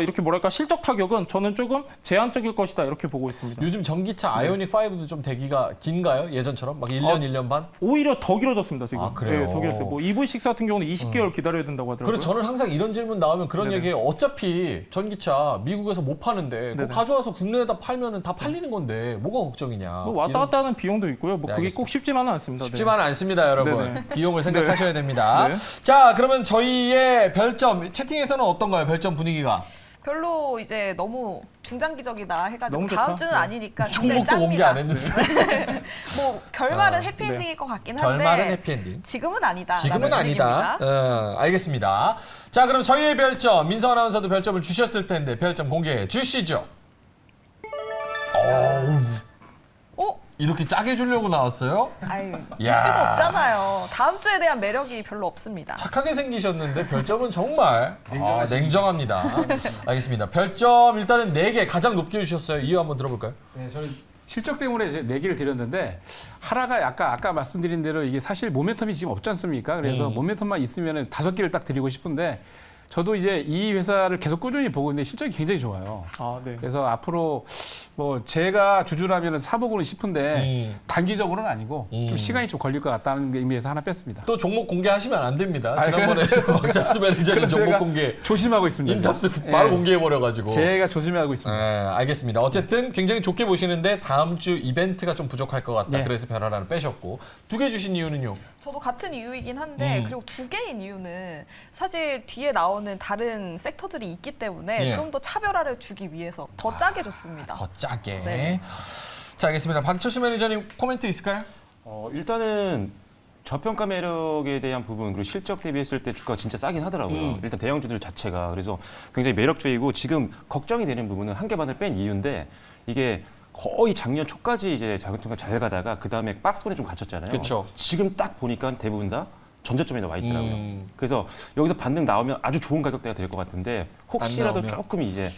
이렇게 뭐랄까 실적 타격은 저는 조금 제한적일 것이다 이렇게 보고 있습니다. 요즘 전기차 아이오닉 5도 좀 대기가 긴가요? 예전처럼? 막 1년, 1년 반? 오히려 더 길어졌습니다 지금. 아, 그래요? 네, 더 길었어요. 뭐 EV6 같은 경우는 20개월 기다려야 된다고 하더라고요. 그래서 저는 항상 이런 질문 나오면 그런 네네. 얘기해요. 어차피 전기차 미국에서 못 파는데 그거 네네. 가져와서 국내에다 팔면은 다 팔리는 건데 뭐가 걱정이냐. 뭐 왔다 갔다 하는 비용도 있고요. 뭐 네, 그게 알겠습니다. 꼭 쉽지만은 않습니다. 네. 쉽지만은 않습니다, 여러분. 네네. 비용을 생각하셔야 됩니다. 네. 자, 그러면 저희의 별점, 채팅에서는 어떤가요? 별점 분위기가? 별로 이제 너무 중장기적이다 해가지고 너무 다음 좋다. 주는 네. 아니니까 굉장히 종목도 공개 짭니다. 안 했는데. 뭐 결말은 아, 해피엔딩일 것 같긴 한데 결말은 해피엔딩. 지금은 아니다. 지금은 아니다. 알겠습니다. 자, 그럼 저희의 별점, 민서 아나운서도 별점을 주셨을 텐데 별점 공개해 주시죠. 어? 이렇게 짜게 주려고 나왔어요? 아유 야. 이슈가 없잖아요. 다음 주에 대한 매력이 별로 없습니다. 착하게 생기셨는데 별점은 정말 냉정합니다. 알겠습니다. 별점 일단은 4개 가장 높게 주셨어요. 이유 한번 들어볼까요? 네, 저는 실적 때문에 이제 4개를 드렸는데 하나가 아까 말씀드린 대로 이게 사실 모멘텀이 지금 없지 않습니까? 그래서 모멘텀만 있으면 5개를 딱 드리고 싶은데 저도 이제 이 회사를 계속 꾸준히 보고 있는데 실적이 굉장히 좋아요. 아, 네. 그래서 앞으로 뭐 제가 주주라면 사보고는 싶은데 단기적으로는 아니고 좀 시간이 좀 걸릴 것 같다는 의미에서 하나 뺐습니다. 또 종목 공개하시면 안 됩니다. 아, 지난번에 박철수 매니저님 종목 제가 공개 조심하고 있습니다. 인탑스 바로 공개해버려가지고. 제가 조심하고 있습니다. 알겠습니다. 어쨌든 굉장히 좋게 보시는데 다음 주 이벤트가 좀 부족할 것 같다. 네. 그래서 변화라는 빼셨고 2개 주신 이유는요? 저도 같은 이유이긴 한데 그리고 2개인 이유는 사실 뒤에 나오는 다른 섹터들이 있기 때문에 예. 좀 더 차별화를 주기 위해서 더 짜게 줬습니다. 더 짜게. 네. 자, 알겠습니다. 박철수 매니저님 코멘트 있을까요? 일단은 저평가 매력에 대한 부분 그리고 실적 대비했을 때 주가가 진짜 싸긴 하더라고요. 일단 대형주들 자체가 그래서 굉장히 매력주이고 지금 걱정이 되는 부분은 한 개 반을 뺀 이유인데 이게 거의 작년 초까지 이제 자금통가 잘 가다가 그 다음에 박스권에 좀 갇혔잖아요. 그쵸. 지금 딱 보니까 대부분 다 전저점에 와 있더라고요. 그래서 여기서 반등 나오면 아주 좋은 가격대가 될 것 같은데 혹시라도 나오면. 조금 이제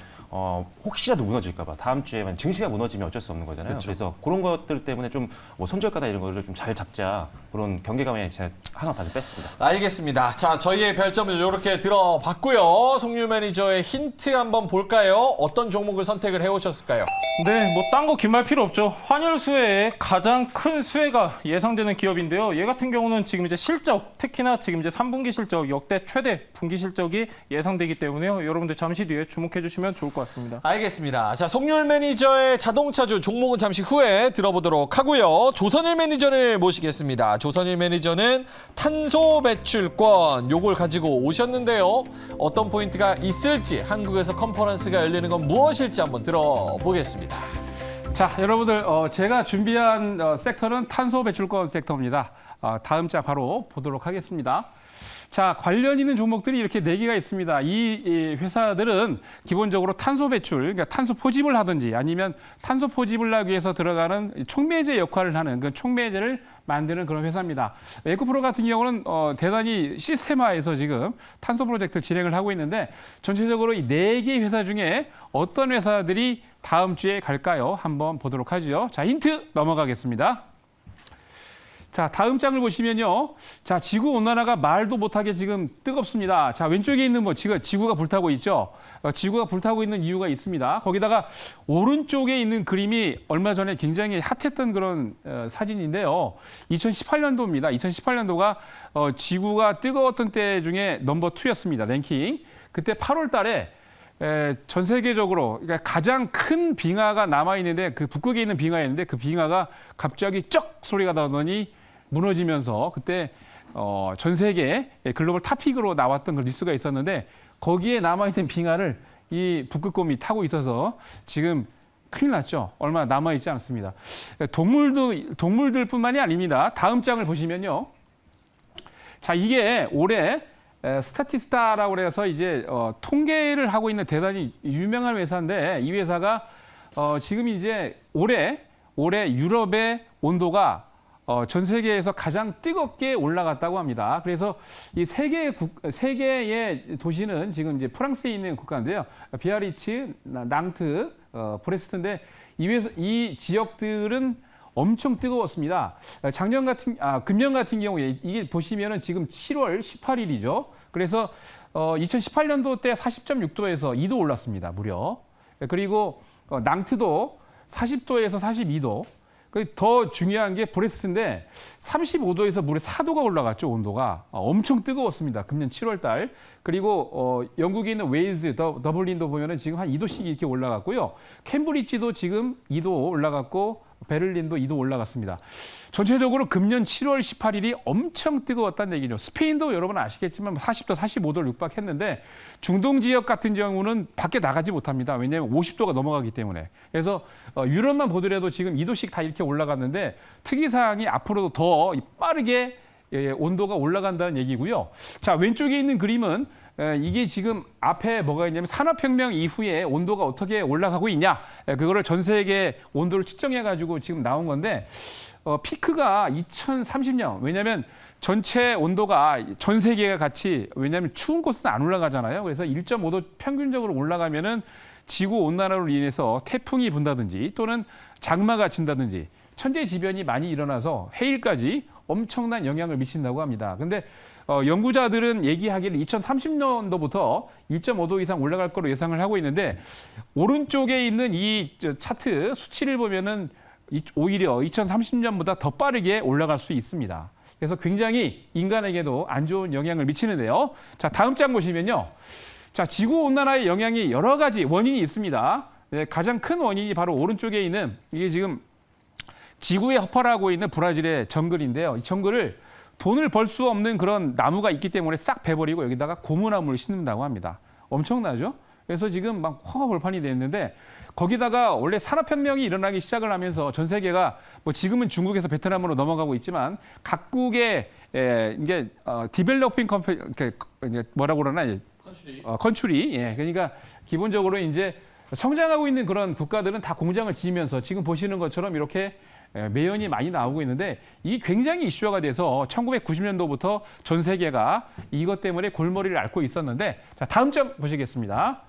혹시라도 무너질까봐 다음 주에만 증시가 무너지면 어쩔 수 없는 거잖아요. 그쵸. 그래서 그런 것들 때문에 좀 뭐 손절가나 이런 거를 좀 잘 잡자 그런 경계감에 제가 하나 반을 뺐습니다. 알겠습니다. 자, 저희의 별점을 이렇게 들어봤고요. 송유 매니저의 힌트 한번 볼까요? 어떤 종목을 선택을 해오셨을까요? 네, 뭐 딴 거 긴 말 필요 없죠. 환율 수혜의 가장 큰 수혜가 예상되는 기업인데요. 얘 같은 경우는 지금 이제 실적, 특히나 지금 이제 3분기 실적 역대 최대 분기 실적이 예상되기 때문에요. 여러분들 잠시 뒤에 주목해 주시면 좋을 것 같습니다. 알겠습니다. 자, 송유일 매니저의 자동차주 종목은 잠시 후에 들어보도록 하고요. 조선일 매니저를 모시겠습니다. 조선일 매니저는 탄소 배출권 요걸 가지고 오셨는데요. 어떤 포인트가 있을지 한국에서 컨퍼런스가 열리는 건 무엇일지 한번 들어보겠습니다. 자, 여러분들 제가 준비한 섹터는 탄소 배출권 섹터입니다. 다음 장 바로 보도록 하겠습니다. 자, 관련 있는 종목들이 이렇게 4개가 있습니다. 이 회사들은 기본적으로 탄소 배출, 그러니까 탄소 포집을 하든지 아니면 탄소 포집을 하기 위해서 들어가는 촉매제 역할을 하는 그 촉매제를 만드는 그런 회사입니다. 에코프로 같은 경우는 대단히 시스템화해서 지금 탄소 프로젝트를 진행을 하고 있는데 전체적으로 이 4개 회사 중에 어떤 회사들이 다음 주에 갈까요? 한번 보도록 하죠. 자, 힌트 넘어가겠습니다. 자, 다음 장을 보시면요. 자, 지구 온난화가 말도 못하게 지금 뜨겁습니다. 자, 왼쪽에 있는 지구가 불타고 있죠. 지구가 불타고 있는 이유가 있습니다. 거기다가 오른쪽에 있는 그림이 얼마 전에 굉장히 핫했던 그런 사진인데요. 2018년도입니다. 2018년도가 지구가 뜨거웠던 때 중에 넘버 2였습니다. 랭킹. 그때 8월 달에 전 세계적으로 그러니까 가장 큰 빙하가 남아있는데 그 북극에 있는 빙하였는데 그 빙하가 갑자기 쩍 소리가 나더니 무너지면서 그때 전 세계 글로벌 탑픽으로 나왔던 그 뉴스가 있었는데 거기에 남아있는 빙하를 이 북극곰이 타고 있어서 지금 큰일 났죠. 얼마 남아있지 않습니다. 동물들뿐만이 아닙니다. 다음 장을 보시면요. 자, 이게 올해 스타티스타라고 해서 이제 통계를 하고 있는 대단히 유명한 회사인데 이 회사가 지금 이제 올해 유럽의 온도가 전 세계에서 가장 뜨겁게 올라갔다고 합니다. 그래서 이 세 개의 도시는 지금 이제 프랑스에 있는 국가인데요. 비아리츠, 낭트, 브레스트인데 이 지역들은 엄청 뜨거웠습니다. 금년 같은 경우에 이게 보시면은 지금 7월 18일이죠. 그래서 2018년도 때 40.6도에서 2도 올랐습니다. 무려. 그리고 낭트도 40도에서 42도. 더 중요한 게 브레스트인데 35도에서 무려 4도가 올라갔죠. 온도가 엄청 뜨거웠습니다. 금년 7월 달. 그리고 영국에 있는 웨일즈, 더블린도 보면은 지금 한 2도씩 이렇게 올라갔고요. 캠브리지도 지금 2도 올라갔고 베를린도 2도 올라갔습니다. 전체적으로 금년 7월 18일이 엄청 뜨거웠다는 얘기죠. 스페인도 여러분 아시겠지만 40도, 45도를 육박했는데 중동 지역 같은 경우는 밖에 나가지 못합니다. 왜냐하면 50도가 넘어가기 때문에. 그래서 유럽만 보더라도 지금 2도씩 다 이렇게 올라갔는데 특이사항이 앞으로도 더 빠르게 온도가 올라간다는 얘기고요. 자, 왼쪽에 있는 그림은 이게 지금 앞에 뭐가 있냐면 산업혁명 이후에 온도가 어떻게 올라가고 있냐. 그거를 전 세계 온도를 측정해가지고 지금 나온 건데 피크가 2030년. 왜냐하면 전체 온도가 전 세계가 같이 왜냐하면 추운 곳은 안 올라가잖아요. 그래서 1.5도 평균적으로 올라가면은 지구 온난화로 인해서 태풍이 분다든지 또는 장마가 진다든지 천재지변이 많이 일어나서 해일까지 엄청난 영향을 미친다고 합니다. 근데 연구자들은 얘기하기를 2030년도부터 1.5도 이상 올라갈 거로 예상을 하고 있는데 오른쪽에 있는 이 차트 수치를 보면은 오히려 2030년보다 더 빠르게 올라갈 수 있습니다. 그래서 굉장히 인간에게도 안 좋은 영향을 미치는데요. 자, 다음 장 보시면요. 자, 지구온난화의 영향이 여러 가지 원인이 있습니다. 네, 가장 큰 원인이 바로 오른쪽에 있는 이게 지금 지구에 허파라고 있는 브라질의 정글인데요. 이 정글을 돈을 벌 수 없는 그런 나무가 있기 때문에 싹 베버리고 여기다가 고무나무를 심는다고 합니다. 엄청나죠? 그래서 지금 막 화가벌판이 됐는데 거기다가 원래 산업혁명이 일어나기 시작을 하면서 전 세계가 뭐 지금은 중국에서 베트남으로 넘어가고 있지만 각국의 이게 디벨로핑 뭐라고 그러나 컨트리 그러니까 기본적으로 이제 성장하고 있는 그런 국가들은 다 공장을 지으면서 지금 보시는 것처럼 이렇게 매연이 많이 나오고 있는데 이게 굉장히 이슈화가 돼서 1990년도부터 전 세계가 이것 때문에 골머리를 앓고 있었는데 자, 다음 점 보시겠습니다.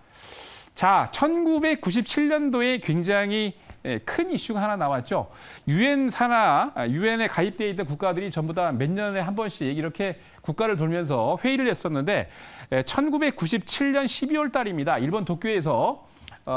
자, 1997년도에 굉장히 큰 이슈가 하나 나왔죠. 유엔에 가입되어 있던 국가들이 전부 다 몇 년에 한 번씩 이렇게 국가를 돌면서 회의를 했었는데 1997년 12월 달입니다. 일본 도쿄에서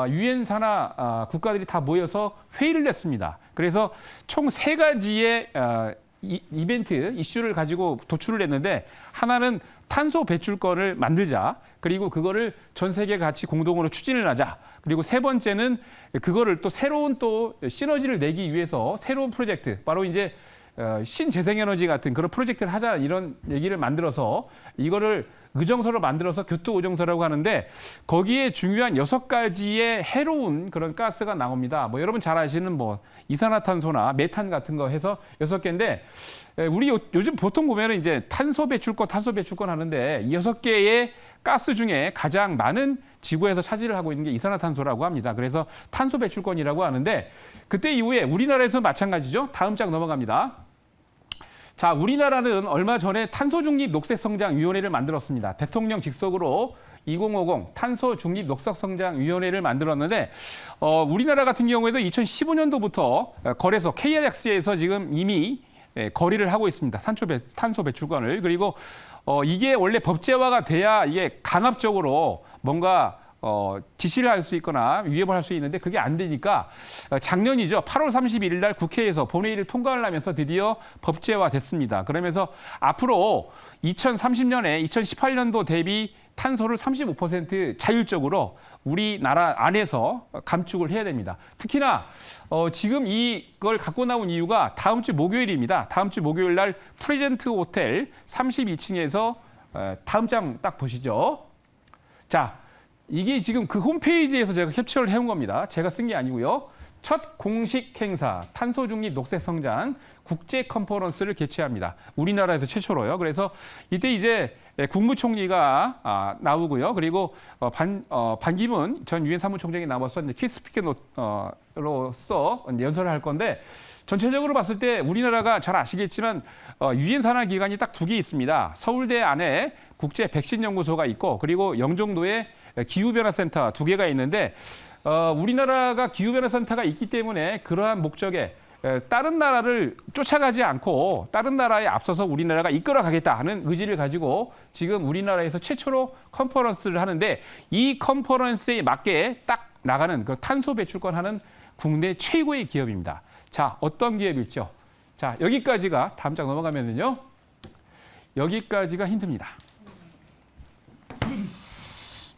유엔 산하 국가들이 다 모여서 회의를 냈습니다. 그래서 총 3가지의 이벤트, 이슈를 가지고 도출을 했는데 하나는 탄소 배출권을 만들자. 그리고 그거를 전 세계가 같이 공동으로 추진을 하자. 그리고 세 번째는 그거를 또 새로운 또 시너지를 내기 위해서 새로운 프로젝트, 바로 이제 신재생에너지 같은 그런 프로젝트를 하자 이런 얘기를 만들어서 이거를 의정서로 만들어서 교토의정서라고 하는데 거기에 중요한 6가지의 해로운 그런 가스가 나옵니다. 뭐 여러분 잘 아시는 뭐 이산화탄소나 메탄 같은 거 해서 6개인데 우리 요즘 보통 보면은 이제 탄소 배출권 하는데 이 6개의 가스 중에 가장 많은 지구에서 차지를 하고 있는 게 이산화탄소라고 합니다. 그래서 탄소 배출권이라고 하는데 그때 이후에 우리나라에서 마찬가지죠. 다음 장 넘어갑니다. 자, 우리나라는 얼마 전에 탄소중립 녹색성장위원회를 만들었습니다. 대통령 직속으로 2050 탄소중립 녹색성장위원회를 만들었는데 우리나라 같은 경우에도 2015년도부터 거래소 KRX에서 지금 이미 거래를 하고 있습니다. 탄소 배출권을. 그리고 이게 원래 법제화가 돼야 이게 강압적으로 뭔가 지시를 할 수 있거나 위협을 할 수 있는데 그게 안 되니까 작년이죠. 8월 31일 날 국회에서 본회의를 통과를 하면서 드디어 법제화 됐습니다. 그러면서 앞으로 2030년에 2018년도 대비 탄소를 35% 자율적으로 우리나라 안에서 감축을 해야 됩니다. 특히나 지금 이걸 갖고 나온 이유가 다음 주 목요일입니다. 다음 주 목요일 날 프레젠트 호텔 32층에서 다음 장 딱 보시죠. 자, 이게 지금 그 홈페이지에서 제가 캡처를 해온 겁니다. 제가 쓴 게 아니고요. 첫 공식 행사 탄소중립 녹색성장 국제 컨퍼런스를 개최합니다. 우리나라에서 최초로요. 그래서 이때 이제 국무총리가 나오고요. 그리고 반기문 전 유엔 사무총장이 나와서 이제 키스피커로서 연설을 할 건데 전체적으로 봤을 때 우리나라가 잘 아시겠지만 유엔 산하 기관이 딱 2개 있습니다. 서울대 안에 국제 백신 연구소가 있고 그리고 영종도에 기후변화센터 2개가 있는데 우리나라가 기후변화센터가 있기 때문에 그러한 목적에 다른 나라를 쫓아가지 않고 다른 나라에 앞서서 우리나라가 이끌어가겠다 하는 의지를 가지고 지금 우리나라에서 최초로 컨퍼런스를 하는데 이 컨퍼런스에 맞게 딱 나가는 그 탄소 배출권 하는 국내 최고의 기업입니다. 자, 어떤 기업일죠? 자, 여기까지가 다음 장 넘어가면은요. 여기까지가 힌트입니다.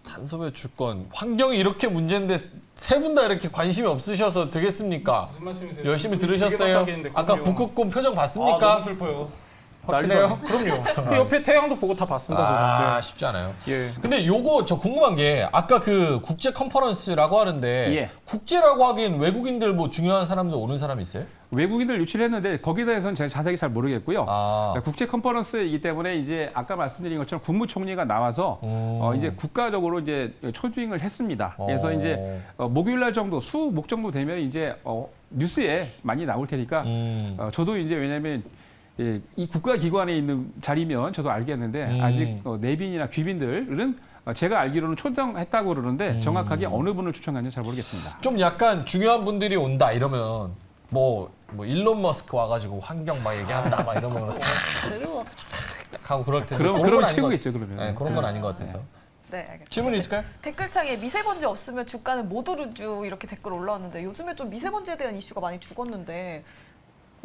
탄소 배출권, 환경이 이렇게 문제인데 세 분 다 이렇게 관심이 없으셔서 되겠습니까? 무슨 말씀이세요? 열심히 되게 들으셨어요? 답답하겠는데, 아까 그럼요. 북극곰 표정 아, 봤습니까? 너무 슬퍼요. 확실해요? 그럼요. 그 옆에 태양도 보고 다 봤습니다. 쉽지 않아요. 저는. 예. 근데 요거 저 궁금한 게 아까 그 국제 컨퍼런스라고 하는데 예. 국제라고 하기엔 외국인들 뭐 중요한 사람들 오는 사람 있어요? 외국인들 유치했는데 거기에 대해서는 제가 자세히 잘 모르겠고요. 아. 국제 컨퍼런스이기 때문에 이제 아까 말씀드린 것처럼 국무총리가 나와서 이제 국가적으로 이제 초빙을 했습니다. 그래서 이제 목요일 날 정도 수목 정도 되면 이제 뉴스에 많이 나올 테니까 저도 이제 왜냐하면 이 국가 기관에 있는 자리면 저도 알겠는데 아직 내빈이나 귀빈들은 제가 알기로는 초청했다고 그러는데 정확하게 어느 분을 초청했는지 잘 모르겠습니다. 좀 약간 중요한 분들이 온다 이러면 뭐 일론 머스크 와가지고 환경 막 얘기한다 막 이러면 딱 하고 그럴 텐데 그럼 그런 건 아닌 것 최고겠죠, 같- 그러면. 네, 그런 건 아닌 것 같아서. 네, 알겠습니다. 질문 있을까요? 댓글창에 미세먼지 없으면 주가는 못 오르죠 이렇게 댓글 올라왔는데 요즘에 좀 미세먼지에 대한 이슈가 많이 죽었는데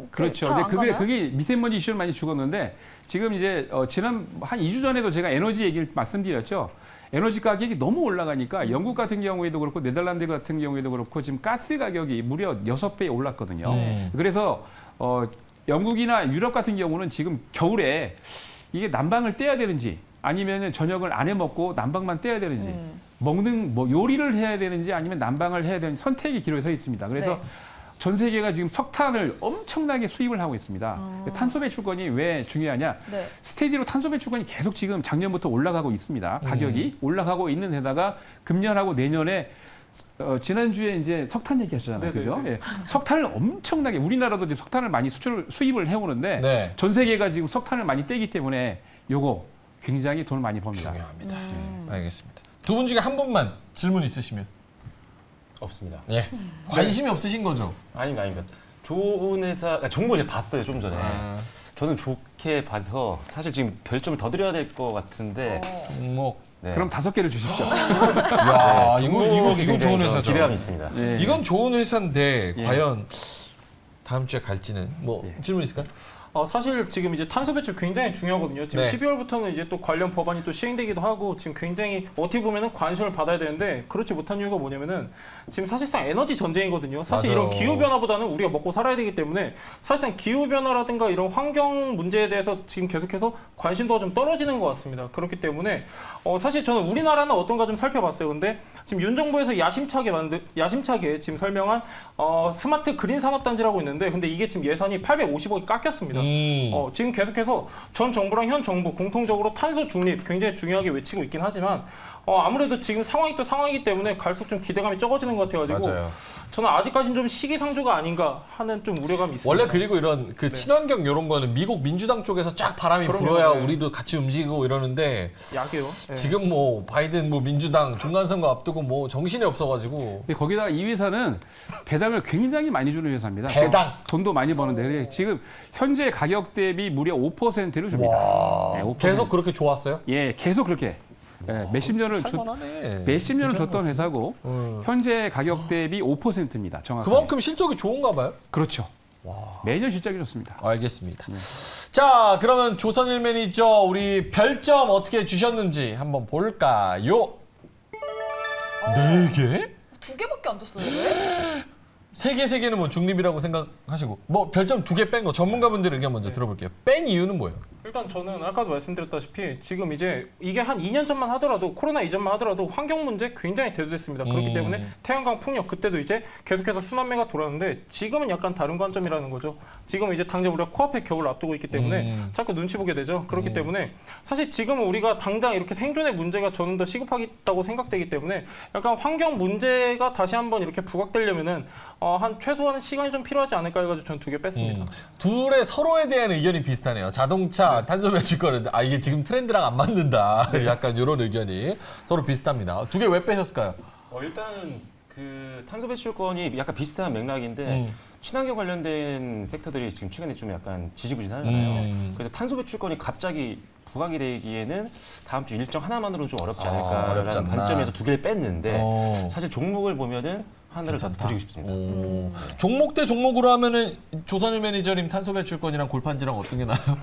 그렇죠. 잘안 근데 가나요? 그게 미세먼지 이슈는 많이 죽었는데 지금 이제 지난 한 2주 전에도 제가 에너지 얘기를 말씀드렸죠. 에너지 가격이 너무 올라가니까 영국 같은 경우에도 그렇고 네덜란드 같은 경우에도 그렇고 지금 가스 가격이 무려 6배 올랐거든요. 그래서 영국이나 유럽 같은 경우는 지금 겨울에 이게 난방을 떼야 되는지 아니면 저녁을 안 해 먹고 난방만 떼야 되는지 먹는 뭐 요리를 해야 되는지 아니면 난방을 해야 되는지 선택의 기로에 서 있습니다. 그래서 네. 전 세계가 지금 석탄을 엄청나게 수입을 하고 있습니다. 탄소 배출권이 왜 중요하냐? 네. 스테디로 탄소 배출권이 계속 지금 작년부터 올라가고 있습니다. 가격이 올라가고 있는 데다가 금년하고 내년에 지난주에 이제 석탄 얘기하셨잖아요. 그죠? 예. 석탄을 엄청나게 우리나라도 지금 석탄을 많이 수입을 해오는데 네. 전 세계가 지금 석탄을 많이 떼기 때문에 요거 굉장히 돈을 많이 법니다. 중요합니다. 알겠습니다. 두 분 중에 한 분만 질문 있으시면. 없습니다. 예. 관심이 없으신 거죠? 아닙니다. 좋은 회사 정보 이제 봤어요 좀 전에. 저는 좋게 봐서 사실 지금 별점을 더 드려야 될 것 같은데. 종목. 네. 그럼 5개를 주십시오. 야, 이거 굉장히 좋은 저 회사죠. 기대감이 있습니다. 예. 이건 좋은 회사인데 예. 과연 다음 주에 갈지는 뭐 질문 있을까요? 사실 지금 이제 탄소 배출 굉장히 중요하거든요. 지금 네. 12월부터는 이제 또 관련 법안이 또 시행되기도 하고 지금 굉장히 어떻게 보면은 관심을 받아야 되는데 그렇지 못한 이유가 뭐냐면은 지금 사실상 에너지 전쟁이거든요. 사실 맞아요. 이런 기후 변화보다는 우리가 먹고 살아야 되기 때문에 사실상 기후 변화라든가 이런 환경 문제에 대해서 지금 계속해서 관심도가 좀 떨어지는 것 같습니다. 그렇기 때문에 사실 저는 우리나라는 어떤가 좀 살펴봤어요. 근데 지금 윤 정부에서 야심차게 지금 설명한 스마트 그린 산업단지라고 있는데 근데 이게 지금 예산이 850억이 깎였습니다. 지금 계속해서 전 정부랑 현 정부 공통적으로 탄소 중립 굉장히 중요하게 외치고 있긴 하지만 아무래도 지금 상황이 또 상황이기 때문에 갈수록 좀 기대감이 적어지는 것 같아가지고 맞아요. 저는 아직까지는 좀 시기상조가 아닌가 하는 좀 우려감이 있습니다. 원래 그리고 이런 그 친환경 이런 거는 미국 민주당 쪽에서 쫙 바람이 그럼요. 불어야 네. 우리도 같이 움직이고 이러는데 약이요. 예. 지금 뭐 바이든 뭐 민주당 중간선거 앞두고 뭐 정신이 없어가지고 거기다가 이 회사는 배당을 굉장히 많이 주는 회사입니다. 배당? 돈도 많이 버는데 지금 현재 가격 대비 무려 5%를 줍니다. 와, 네, 5%. 계속 그렇게 좋았어요? 예, 계속 그렇게 몇십 년을 살만하네. 몇십 년을 괜찮은 줬던 것 회사고 현재 가격 대비 5%입니다. 정확하게. 그만큼 실적이 좋은가 봐요? 그렇죠. 매년 실적이 좋습니다. 알겠습니다. 자, 그러면 조선일 매니저 우리 별점 어떻게 주셨는지 한번 볼까요? 4개? 2개밖에 안 줬어요. 왜? 3개는 뭐 중립이라고 생각하시고 뭐 별점 2개 뺀 거 전문가분들 의견 먼저 들어볼게요. 뺀 이유는 뭐예요? 일단 저는 아까도 말씀드렸다시피 지금 이제 이게 한 2년 전만 하더라도 코로나 이전만 하더라도 환경 문제 굉장히 대두됐습니다. 그렇기 때문에 태양광 풍력 그때도 이제 계속해서 순환매가 돌았는데 지금은 약간 다른 관점이라는 거죠. 지금 이제 당장 우리가 코앞에 겨울을 앞두고 있기 때문에 자꾸 눈치 보게 되죠. 그렇기 때문에 사실 지금은 우리가 당장 이렇게 생존의 문제가 저는 더 시급하다고 생각되기 때문에 약간 환경 문제가 다시 한번 이렇게 부각되려면은 한 최소한 시간이 좀 필요하지 않을까 해가지고 전 2개 뺐습니다. 둘의 서로에 대한 의견이 비슷하네요. 자동차 탄소 배출권은 이게 지금 트렌드랑 안 맞는다. 약간 이런 의견이 서로 비슷합니다. 2개 왜 빼셨을까요? 일단 그 탄소 배출권이 약간 비슷한 맥락인데 친환경 관련된 섹터들이 지금 최근에 좀 약간 지지부진하잖아요. 그래서 탄소 배출권이 갑자기 부각이 되기에는 다음 주 일정 하나만으로는 좀 어렵지 어렵지 않을까라는 않나. 관점에서 2개를 뺐는데 사실 종목을 보면은 하나를 더 괜찮다. 드리고 싶습니다. 종목 대 종목으로 하면은 조선일 매니저님 탄소 배출권이랑 골판지랑 어떤 게 나아요?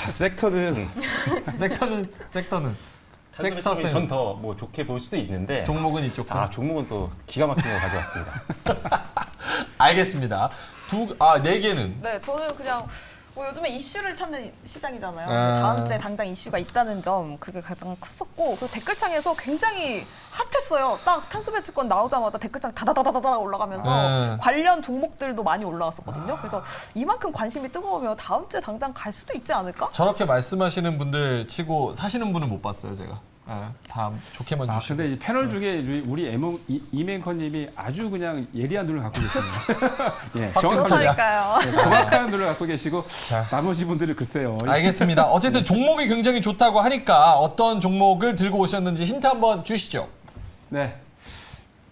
섹터는 섹터는 탄소 배출권이 전 더 뭐 좋게 볼 수도 있는데 종목은 이쪽 선. 종목은 또 기가 막힌 거 가져왔습니다. 알겠습니다. 4개는 네, 저는 그냥 뭐 요즘에 이슈를 찾는 시장이잖아요. 아. 다음 주에 당장 이슈가 있다는 점 그게 가장 컸었고 그 댓글창에서 굉장히 핫했어요. 딱 탄소 배출권 나오자마자 댓글창 다다다다다 올라가면서 관련 종목들도 많이 올라왔었거든요. 그래서 이만큼 관심이 뜨거우면 다음 주에 당장 갈 수도 있지 않을까? 저렇게 말씀하시는 분들 치고 사시는 분은 못 봤어요, 제가. 다음 좋게만 주시고. 근데 이 패널 중에 우리 이맹커님이 아주 그냥 예리한 눈을 갖고 계십니다. 예, 그러니까요. 정확한 눈을 갖고 계시고 자. 나머지 분들은 글쎄요. 알겠습니다. 어쨌든 종목이 굉장히 좋다고 하니까 어떤 종목을 들고 오셨는지 힌트 한번 주시죠. 네.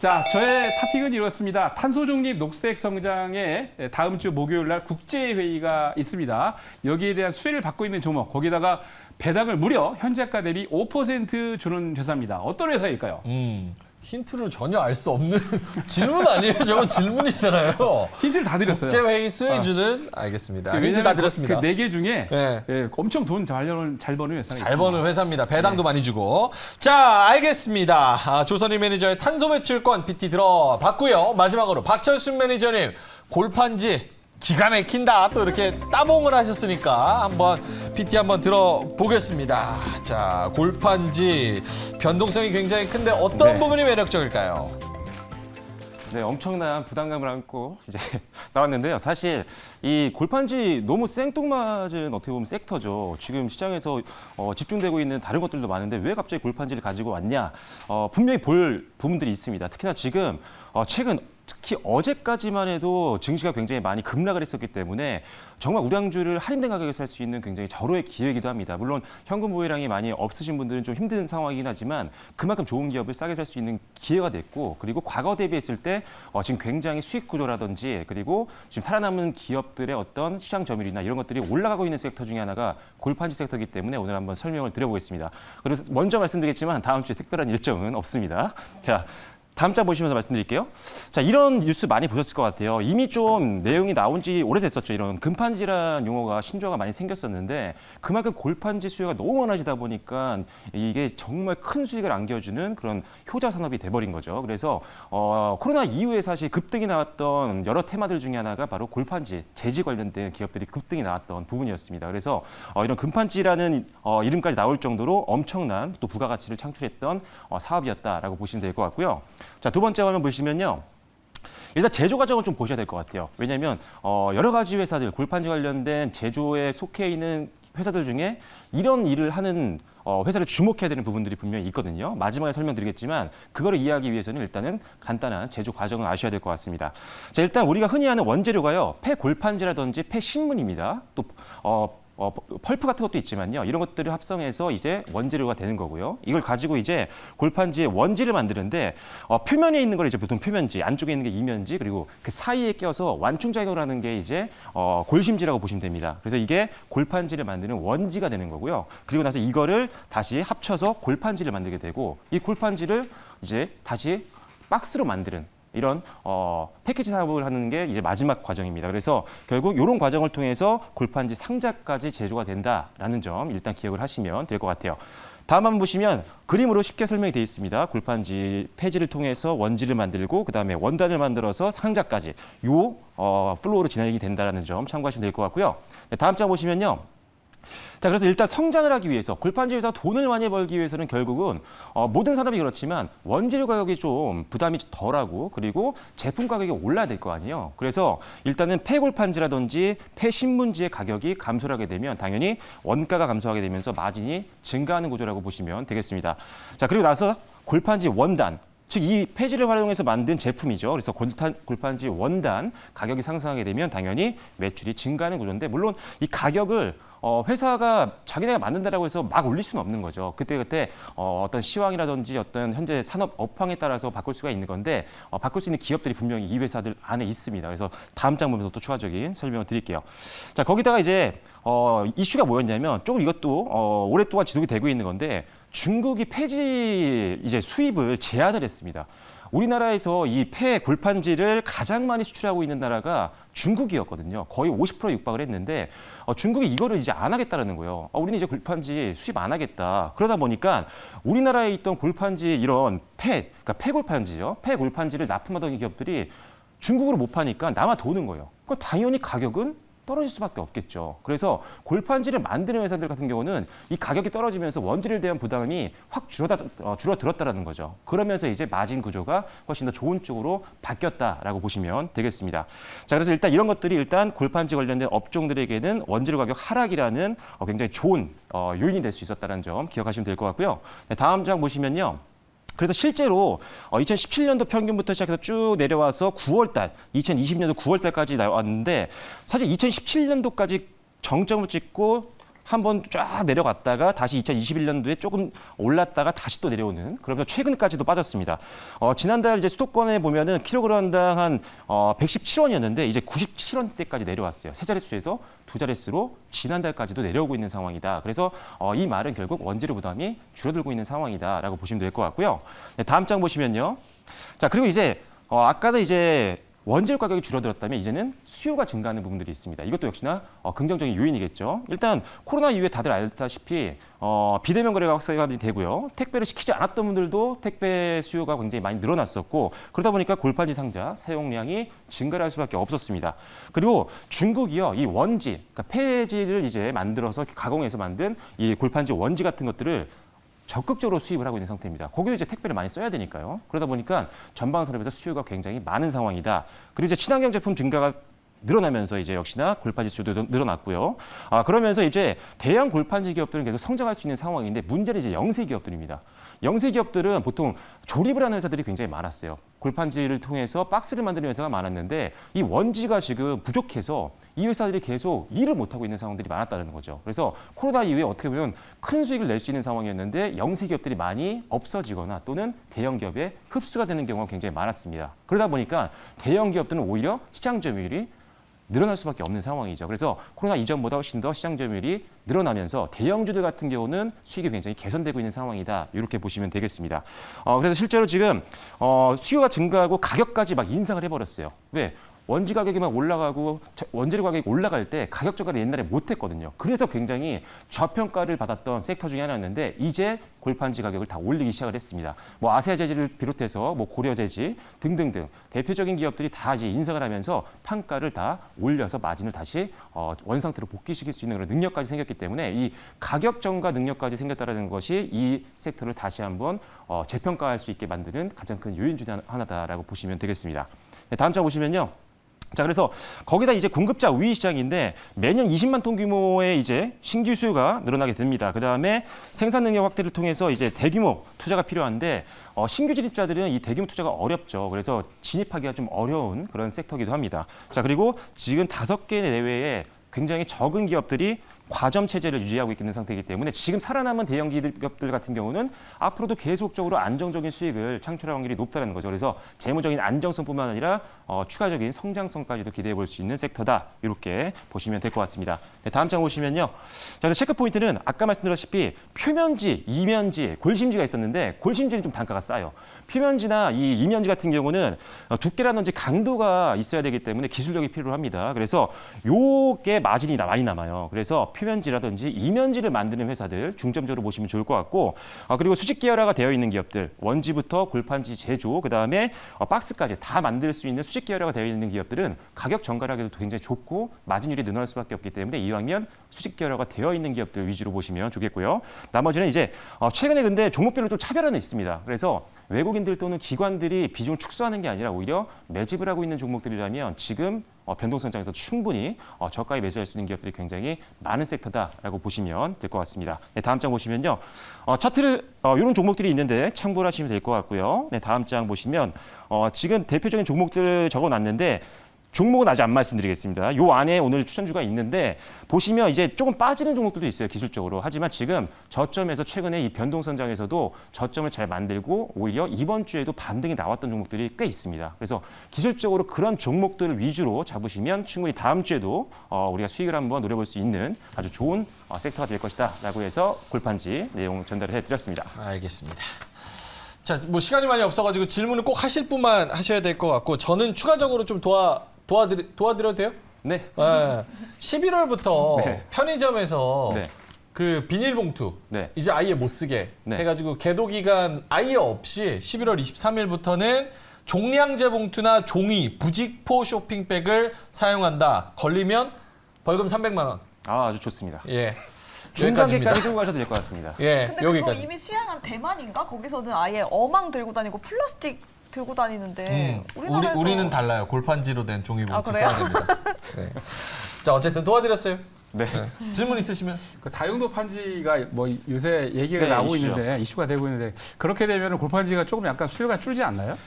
자, 저의 토픽은 이렇습니다. 탄소 중립 녹색 성장에 다음 주 목요일 날 국제 회의가 있습니다. 여기에 대한 수혜를 받고 있는 종목, 거기다가 배당을 무려 현재가 대비 5% 주는 회사입니다. 어떤 회사일까요? 힌트를 전혀 알 수 없는 질문 아니에요? 저건 질문이잖아요. 힌트를 다 드렸어요. 국제회의 수혜주는 알겠습니다. 힌트 다 드렸습니다. 그 4개 중에 네. 엄청 돈 잘 버는 회사가 잘 있습니다. 버는 회사입니다. 배당도 많이 주고. 자, 알겠습니다. 조선희 매니저의 탄소 배출권 PT 들어봤고요. 마지막으로 박철순 매니저님, 골판지 기가 막힌다. 또 이렇게 따봉을 하셨으니까 한번 PT 한번 들어보겠습니다. 자, 골판지 변동성이 굉장히 큰데 어떤 네. 부분이 매력적일까요? 네, 엄청난 부담감을 안고 이제 나왔는데요. 사실 이 골판지 너무 생뚱맞은 어떻게 보면 섹터죠. 지금 시장에서 집중되고 있는 다른 것들도 많은데 왜 갑자기 골판지를 가지고 왔냐? 분명히 볼 부분들이 있습니다. 특히나 지금 최근 특히 어제까지만 해도 증시가 굉장히 많이 급락을 했었기 때문에 정말 우량주를 할인된 가격에 살 수 있는 굉장히 절호의 기회이기도 합니다. 물론 현금 보유량이 많이 없으신 분들은 좀 힘든 상황이긴 하지만 그만큼 좋은 기업을 싸게 살 수 있는 기회가 됐고, 그리고 과거 대비했을 때 지금 굉장히 수익 구조라든지 그리고 지금 살아남은 기업들의 어떤 시장 점유율이나 이런 것들이 올라가고 있는 섹터 중에 하나가 골판지 섹터이기 때문에 오늘 한번 설명을 드려보겠습니다. 그래서 먼저 말씀드리겠지만 다음 주에 특별한 일정은 없습니다. 자, 다음 장 보시면서 말씀드릴게요. 자, 이런 뉴스 많이 보셨을 것 같아요. 이미 좀 내용이 나온 지 오래됐었죠. 이런 금판지라는 용어가 신조어가 많이 생겼었는데 그만큼 골판지 수요가 너무 많아지다 보니까 이게 정말 큰 수익을 안겨주는 그런 효자 산업이 돼버린 거죠. 그래서 코로나 이후에 사실 급등이 나왔던 여러 테마들 중에 하나가 바로 골판지, 재지 관련된 기업들이 급등이 나왔던 부분이었습니다. 그래서 이런 금판지라는 이름까지 나올 정도로 엄청난 또 부가가치를 창출했던 사업이었다라고 보시면 될 것 같고요. 자, 두 번째 화면 보시면요. 일단 제조 과정을 좀 보셔야 될 것 같아요. 왜냐하면 여러 가지 회사들, 골판지 관련된 제조에 속해 있는 회사들 중에 이런 일을 하는 회사를 주목해야 되는 부분들이 분명히 있거든요. 마지막에 설명드리겠지만 그거를 이해하기 위해서는 일단은 간단한 제조 과정을 아셔야 될 것 같습니다. 자, 일단 우리가 흔히 아는 원재료가요, 폐골판지라든지 폐신문입니다. 또 펄프 같은 것도 있지만요. 이런 것들을 합성해서 이제 원재료가 되는 거고요. 이걸 가지고 이제 골판지의 원지를 만드는데 표면에 있는 걸 이제 보통 표면지, 안쪽에 있는 게 이면지, 그리고 그 사이에 껴서 완충작용을 하는 게 이제 골심지라고 보시면 됩니다. 그래서 이게 골판지를 만드는 원지가 되는 거고요. 그리고 나서 이거를 다시 합쳐서 골판지를 만들게 되고, 이 골판지를 이제 다시 박스로 만드는 이런 패키지 사업을 하는 게 이제 마지막 과정입니다. 그래서 결국 이런 과정을 통해서 골판지 상자까지 제조가 된다라는 점 일단 기억을 하시면 될 것 같아요. 다음 한번 보시면 그림으로 쉽게 설명이 되어 있습니다. 골판지 폐지를 통해서 원지를 만들고 그다음에 원단을 만들어서 상자까지 요 플로우로 진행이 된다는 점 참고하시면 될 것 같고요. 네, 다음 장 보시면요. 자, 그래서 일단 성장을 하기 위해서 골판지 회사가 돈을 많이 벌기 위해서는 결국은 모든 산업이 그렇지만 원재료 가격이 좀 부담이 덜하고 그리고 제품 가격이 올라야 될 거 아니에요. 그래서 일단은 폐골판지라든지 폐신문지의 가격이 감소를 하게 되면 당연히 원가가 감소하게 되면서 마진이 증가하는 구조라고 보시면 되겠습니다. 자, 그리고 나서 골판지 원단, 즉 이 폐지를 활용해서 만든 제품이죠. 그래서 골판지 원단 가격이 상승하게 되면 당연히 매출이 증가하는 구조인데, 물론 이 가격을 회사가 자기네가 만든다라고 해서 막 올릴 수는 없는 거죠. 그때그때 어떤 시황이라든지 어떤 현재 산업 업황에 따라서 바꿀 수가 있는 건데 바꿀 수 있는 기업들이 분명히 이 회사들 안에 있습니다. 그래서 다음 장 보면서 또 추가적인 설명을 드릴게요. 자, 거기다가 이제 이슈가 뭐였냐면 조금 이것도 오랫동안 지속이 되고 있는 건데, 중국이 폐지 이제 수입을 제한을 했습니다. 우리나라에서 이 폐 골판지를 가장 많이 수출하고 있는 나라가 중국이었거든요. 거의 50% 육박을 했는데 중국이 이거를 이제 안 하겠다라는 거예요. 우리는 이제 골판지 수입 안 하겠다. 그러다 보니까 우리나라에 있던 골판지 이런 그러니까 폐골판지죠. 폐골판지를 납품하던 기업들이 중국으로 못 파니까 남아 도는 거예요. 그럼 당연히 가격은 떨어질 수밖에 없겠죠. 그래서 골판지를 만드는 회사들 같은 경우는 이 가격이 떨어지면서 원재료에 대한 부담이 확 줄어들었다라는 거죠. 그러면서 이제 마진 구조가 훨씬 더 좋은 쪽으로 바뀌었다라고 보시면 되겠습니다. 자, 그래서 일단 이런 것들이 일단 골판지 관련된 업종들에게는 원재료 가격 하락이라는 굉장히 좋은 요인이 될 수 있었다는 점 기억하시면 될 것 같고요. 네, 다음 장 보시면요. 그래서 실제로 2017년도 평균부터 시작해서 쭉 내려와서 9월달, 2020년도 9월달까지 나왔는데 사실 2017년도까지 정점을 찍고 한번 쫙 내려갔다가 다시 2021년도에 조금 올랐다가 다시 또 내려오는 그러면서 최근까지도 빠졌습니다. 지난달 이제 수도권에 보면은 킬로그램당 한 117원이었는데 이제 97원대까지 내려왔어요. 세 자릿수에서 두 자릿수로 지난달까지도 내려오고 있는 상황이다. 그래서 이 말은 결국 원재료 부담이 줄어들고 있는 상황이다라고 보시면 될 것 같고요. 네, 다음 장 보시면요. 자, 그리고 이제 아까는 이제 원재료 가격이 줄어들었다면 이제는 수요가 증가하는 부분들이 있습니다. 이것도 역시나 긍정적인 요인이겠죠. 일단 코로나 이후에 다들 알다시피 비대면 거래가 확산이 되고요. 택배를 시키지 않았던 분들도 택배 수요가 굉장히 많이 늘어났었고 그러다 보니까 골판지 상자 사용량이 증가할 수밖에 없었습니다. 그리고 중국이요, 이 원지, 그러니까 폐지를 이제 만들어서 가공해서 만든 이 골판지 원지 같은 것들을 적극적으로 수입을 하고 있는 상태입니다. 거기도 이제 택배를 많이 써야 되니까요. 그러다 보니까 전방 산업에서 수요가 굉장히 많은 상황이다. 그리고 이제 친환경 제품 증가가 늘어나면서 이제 역시나 골판지 수요도 늘어났고요. 그러면서 이제 대형 골판지 기업들은 계속 성장할 수 있는 상황인데 문제는 이제 영세 기업들입니다. 영세 기업들은 보통 조립을 하는 회사들이 굉장히 많았어요. 골판지를 통해서 박스를 만드는 회사가 많았는데 이 원지가 지금 부족해서 이 회사들이 계속 일을 못하고 있는 상황들이 많았다는 거죠. 그래서 코로나 이후에 어떻게 보면 큰 수익을 낼 수 있는 상황이었는데 영세 기업들이 많이 없어지거나 또는 대형 기업에 흡수가 되는 경우가 굉장히 많았습니다. 그러다 보니까 대형 기업들은 오히려 시장 점유율이 늘어날 수밖에 없는 상황이죠. 그래서 코로나 이전보다 훨씬 더 시장 점유율이 늘어나면서 대형주들 같은 경우는 수익이 굉장히 개선되고 있는 상황이다. 이렇게 보시면 되겠습니다. 그래서 실제로 지금 수요가 증가하고 가격까지 막 인상을 해버렸어요. 왜? 원지 가격이 막 올라가고 원재료 가격이 올라갈 때 가격 저가를 옛날에 못했거든요. 그래서 굉장히 저평가를 받았던 섹터 중에 하나였는데 이제 골판지 가격을 다 올리기 시작을 했습니다. 뭐 아세아 재질을 비롯해서 뭐 고려 재질 등등등 대표적인 기업들이 다 이제 인상을 하면서 판가를 다 올려서 마진을 다시 원상태로 복귀시킬 수 있는 그런 능력까지 생겼기 때문에 이 가격 전가 능력까지 생겼다는 것이 이 섹터를 다시 한번 재평가할 수 있게 만드는 가장 큰 요인 중에 하나다라고 보시면 되겠습니다. 네, 다음 장 보시면요. 자, 그래서 거기다 이제 공급자 우위 시장인데 매년 20만 톤 규모의 이제 신규 수요가 늘어나게 됩니다. 그다음에 생산 능력 확대를 통해서 이제 대규모 투자가 필요한데 신규 진입자들은 이 대규모 투자가 어렵죠. 그래서 진입하기가 좀 어려운 그런 섹터이기도 합니다. 자, 그리고 지금 5개 내외에 굉장히 적은 기업들이 과점 체제를 유지하고 있는 상태이기 때문에 지금 살아남은 대형 기업들 같은 경우는 앞으로도 계속적으로 안정적인 수익을 창출할 확률이 높다는 거죠. 그래서 재무적인 안정성뿐만 아니라 추가적인 성장성까지도 기대해 볼 수 있는 섹터다. 이렇게 보시면 될 것 같습니다. 네, 다음 장 보시면요. 자, 그래서 체크 포인트는 아까 말씀드렸다시피 표면지, 이면지, 골심지가 있었는데 골심지는 좀 단가가 싸요. 표면지나 이 이면지 같은 경우는 두께라든지 강도가 있어야 되기 때문에 기술력이 필요합니다. 그래서 요게 마진이 많이 남아요. 그래서 표면지라든지 이면지를 만드는 회사들 중점적으로 보시면 좋을 것 같고 그리고 수직 계열화가 되어 있는 기업들 원지부터 골판지 제조 그다음에 박스까지 다 만들 수 있는 수직 계열화가 되어 있는 기업들은 가격 전가락에도 굉장히 좋고 마진율이 늘어날 수밖에 없기 때문에 이왕이면 수직 계열화가 되어 있는 기업들 위주로 보시면 좋겠고요. 나머지는 이제 최근에 근데 종목별로 좀 차별화는 있습니다. 그래서 외국인들 또는 기관들이 비중을 축소하는 게 아니라 오히려 매집을 하고 있는 종목들이라면 지금 변동성장에서 충분히 저가에 매수할 수 있는 기업들이 굉장히 많은 섹터다라고 보시면 될 것 같습니다. 네, 다음 장 보시면요. 차트를 이런 종목들이 있는데 참고를 하시면 될 것 같고요. 네, 다음 장 보시면 지금 대표적인 종목들을 적어놨는데 종목은 아직 안 말씀드리겠습니다. 요 안에 오늘 추천주가 있는데 보시면 이제 조금 빠지는 종목들도 있어요, 기술적으로. 하지만 지금 저점에서 최근에 이 변동성장에서도 저점을 잘 만들고 오히려 이번 주에도 반등이 나왔던 종목들이 꽤 있습니다. 그래서 기술적으로 그런 종목들을 위주로 잡으시면 충분히 다음 주에도 우리가 수익을 한번 노려볼 수 있는 아주 좋은 섹터가 될 것이다 라고 해서 골판지 내용 전달을 해드렸습니다. 알겠습니다. 자, 뭐 시간이 많이 없어가지고 질문을 꼭 하실 분만 하셔야 될 것 같고 저는 추가적으로 좀 도와드려도 돼요? 네. 11월부터 네. 편의점에서 네. 그 비닐봉투 네. 이제 아예 못 쓰게 네. 해가지고 계도 기간 아예 없이 11월 23일부터는 종량제 봉투나 종이, 부직포 쇼핑백을 사용한다. 걸리면 벌금 300만 원. 아주 좋습니다. 예. 중간계까지 끌고 가셔도 될 것 같습니다. 예, 근데 그거 여기까지. 이미 시행한 대만인가? 거기서는 아예 어망 들고 다니고 플라스틱 들고 다니는데 우리나라에서 우리는 달라요. 골판지로 된 종이 봉투 그래요? 써야 됩니다. 네. 자, 어쨌든 도와드렸어요. 네. 질문 있으시면. 그 다용도 판지가 뭐 요새 얘기가 네, 나오고 이슈죠. 있는데 이슈가 되고 있는데 그렇게 되면 골판지가 조금 약간 수요가 줄지 않나요?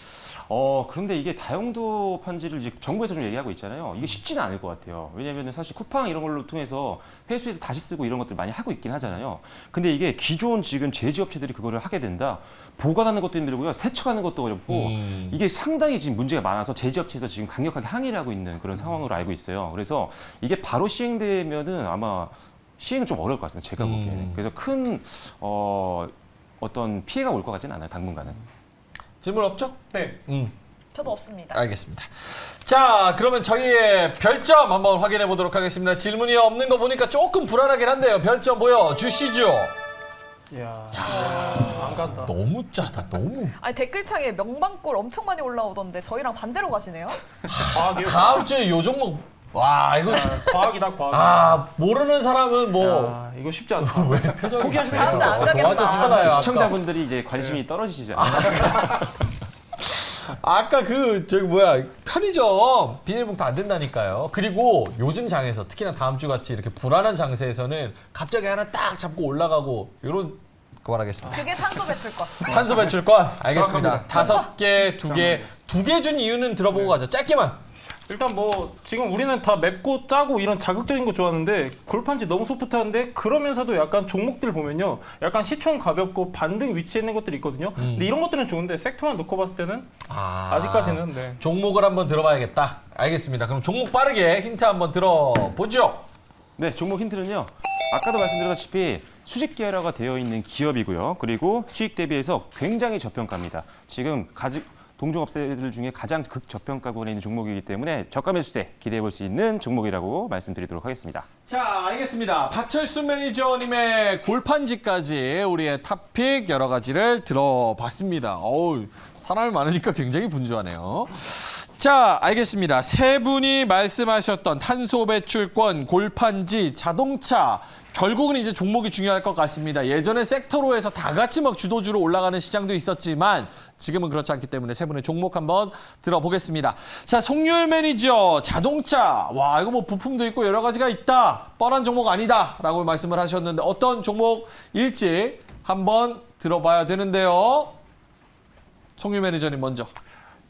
그런데 이게 다용도 판지를 이제 정부에서 좀 얘기하고 있잖아요. 이게 쉽지는 않을 것 같아요. 왜냐하면 사실 쿠팡 이런 걸로 통해서 회수해서 다시 쓰고 이런 것들 많이 하고 있긴 하잖아요. 근데 이게 기존 지금 제지업체들이 그거를 하게 된다. 보관하는 것도 힘들고요. 세척하는 것도 어렵고 이게 상당히 지금 문제가 많아서 제지업체에서 지금 강력하게 항의를 하고 있는 그런 상황으로 알고 있어요. 그래서 이게 바로 시행되면은 아마 시행은 좀 어려울 것 같습니다. 제가 보기에는. 그래서 큰 어떤 피해가 올 것 같지는 않아요. 당분간은. 질문 없죠? 네. 저도 없습니다. 알겠습니다. 자, 그러면 저희의 별점 한번 확인해 보도록 하겠습니다. 질문이 없는 거 보니까 조금 불안하긴 한데요. 별점 보여주시죠. 이야, 안 갔다. 너무 짜다, 너무. 아니 댓글창에 명방골 엄청 많이 올라오던데 저희랑 반대로 가시네요? 과학이요. 다음 주에 요 종목, 와, 이거. 과학이다, 과학. 아, 모르는 사람은 뭐. 야, 이거 쉽지 않다. 왜 표정이. 포기하시면 다음 주에 안 가겠다. 도와줬잖아요. 아까. 시청자분들이 이제 관심이 떨어지시죠. 아까 편의점 비닐봉투 안 된다니까요. 그리고 요즘 장에서 특히나 다음 주 같이 이렇게 불안한 장세에서는 갑자기 하나 딱 잡고 올라가고 이런 그만하겠습니다. 그게 탄소 배출권. 탄소 배출권 알겠습니다. 5개, 2개 준 이유는 들어보고 가죠. 짧게만. 일단 뭐 지금 우리는 다 맵고 짜고 이런 자극적인 거 좋아하는데 골판지 너무 소프트한데 그러면서도 약간 종목들 보면요. 약간 시총 가볍고 반등 위치에 있는 것들이 있거든요. 근데 이런 것들은 좋은데 섹터만 놓고 봤을 때는 아직까지는 네. 종목을 한번 들어봐야겠다. 알겠습니다. 그럼 종목 빠르게 힌트 한번 들어보죠. 네, 종목 힌트는요. 아까도 말씀드렸다시피 수직 계열화가 되어 있는 기업이고요. 그리고 수익 대비해서 굉장히 저평가입니다. 지금 동종업체들 중에 가장 극저평가군에 있는 종목이기 때문에 저가 매수세 기대해 볼 수 있는 종목이라고 말씀드리도록 하겠습니다. 자, 알겠습니다. 박철수 매니저님의 골판지까지 우리의 탑픽 여러 가지를 들어봤습니다. 어우, 사람이 많으니까 굉장히 분주하네요. 자, 알겠습니다. 세 분이 말씀하셨던 탄소 배출권, 골판지, 자동차, 결국은 이제 종목이 중요할 것 같습니다. 예전에 섹터로 해서 다 같이 막 주도주로 올라가는 시장도 있었지만 지금은 그렇지 않기 때문에 세 분의 종목 한번 들어보겠습니다. 자, 송률 매니저, 자동차. 와, 이거 뭐 부품도 있고 여러 가지가 있다. 뻔한 종목 아니다. 라고 말씀을 하셨는데 어떤 종목일지 한번 들어봐야 되는데요. 송률 매니저님 먼저.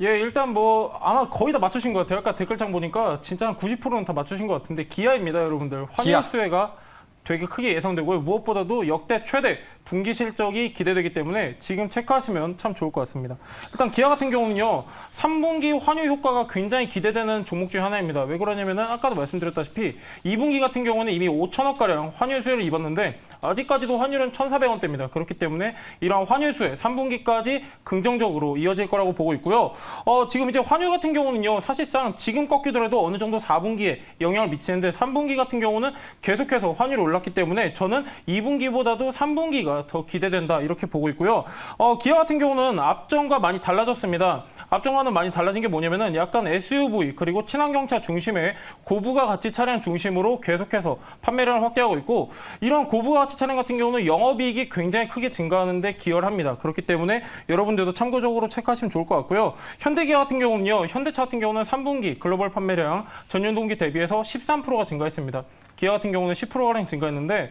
예, 일단 뭐 아마 거의 다 맞추신 것 같아요. 아까 댓글창 보니까 진짜 한 90%는 다 맞추신 것 같은데 기아입니다, 여러분들. 기아. 환율 수혜가 되게 크게 예상되고요. 무엇보다도 역대 최대 분기 실적이 기대되기 때문에 지금 체크하시면 참 좋을 것 같습니다. 일단 기아 같은 경우는요. 3분기 환율 효과가 굉장히 기대되는 종목 중 하나입니다. 왜 그러냐면은 아까도 말씀드렸다시피 2분기 같은 경우는 이미 5천억가량 환율 수혜를 입었는데 아직까지도 환율은 1,400원대입니다. 그렇기 때문에 이러한 환율 수혜 3분기까지 긍정적으로 이어질 거라고 보고 있고요. 지금 이제 환율 같은 경우는요. 사실상 지금 꺾이더라도 어느 정도 4분기에 영향을 미치는데 3분기 같은 경우는 계속해서 환율이 올랐기 때문에 저는 2분기보다도 3분기가 더 기대된다 이렇게 보고 있고요. 기아 같은 경우는 앞전과 많이 달라졌습니다. 앞전과는 많이 달라진 게 뭐냐면은 약간 SUV 그리고 친환경차 중심의 고부가 가치 차량 중심으로 계속해서 판매량을 확대하고 있고 이런 고부가 가치 차량 같은 경우는 영업이익이 굉장히 크게 증가하는데 기여를 합니다. 그렇기 때문에 여러분들도 참고적으로 체크하시면 좋을 것 같고요. 현대기아 같은 경우는요. 현대차 같은 경우는 3분기 글로벌 판매량 전년 동기 대비해서 13%가 증가했습니다. 기아 같은 경우는 10%가량 증가했는데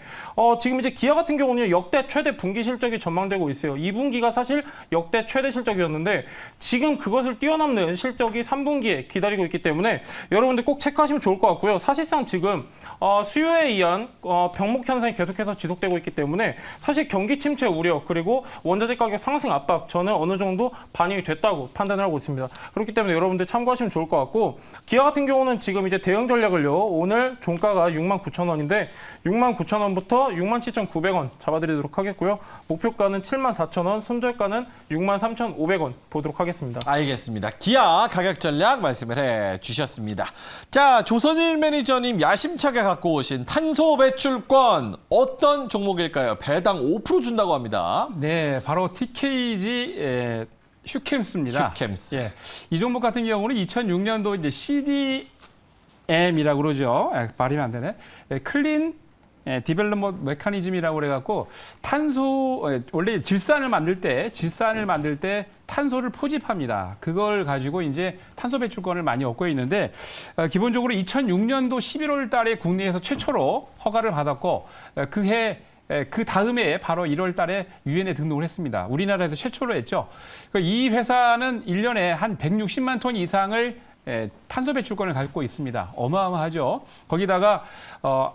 지금 이제 기아 같은 경우는 역대 최대 분기 실적이 전망되고 있어요. 2분기가 사실 역대 최대 실적이었는데 지금 그것을 뛰어넘는 실적이 3분기에 기다리고 있기 때문에 여러분들 꼭 체크하시면 좋을 것 같고요. 사실상 지금 수요에 의한 병목 현상이 계속해서 지속되고 있기 때문에 사실 경기 침체 우려 그리고 원자재 가격 상승 압박 저는 어느 정도 반영이 됐다고 판단을 하고 있습니다. 그렇기 때문에 여러분들 참고하시면 좋을 것 같고 기아 같은 경우는 지금 이제 대응 전략을요. 오늘 종가가 69,000원인데 69,000원부터 67,900원 잡아드리도록 하겠고요. 목표가는 74,000원, 손절가는 63,500원 보도록 하겠습니다. 알겠습니다. 기아 가격 전략 말씀을 해주셨습니다. 자, 조선일 매니저님 야심차게 갖고 오신 탄소 배출권 어떤 종목일까요? 배당 5% 준다고 합니다. 네, 바로 TKG 슈캠스입니다. 슈캠스. 예, 이 종목 같은 경우는 2006년도 이제 CDM이라고 그러죠. 발음이 안 되네. 클린 디벨롭먼트 메커니즘이라고 그래갖고 원래 질산을 만들 때 탄소를 포집합니다. 그걸 가지고 이제 탄소 배출권을 많이 얻고 있는데 기본적으로 2006년도 11월 달에 국내에서 최초로 허가를 받았고 그해 그 다음에 바로 1월 달에 유엔에 등록을 했습니다. 우리나라에서 최초로 했죠. 이 회사는 1년에 한 160만 톤 이상을 탄소 배출권을 갖고 있습니다. 어마어마하죠. 거기다가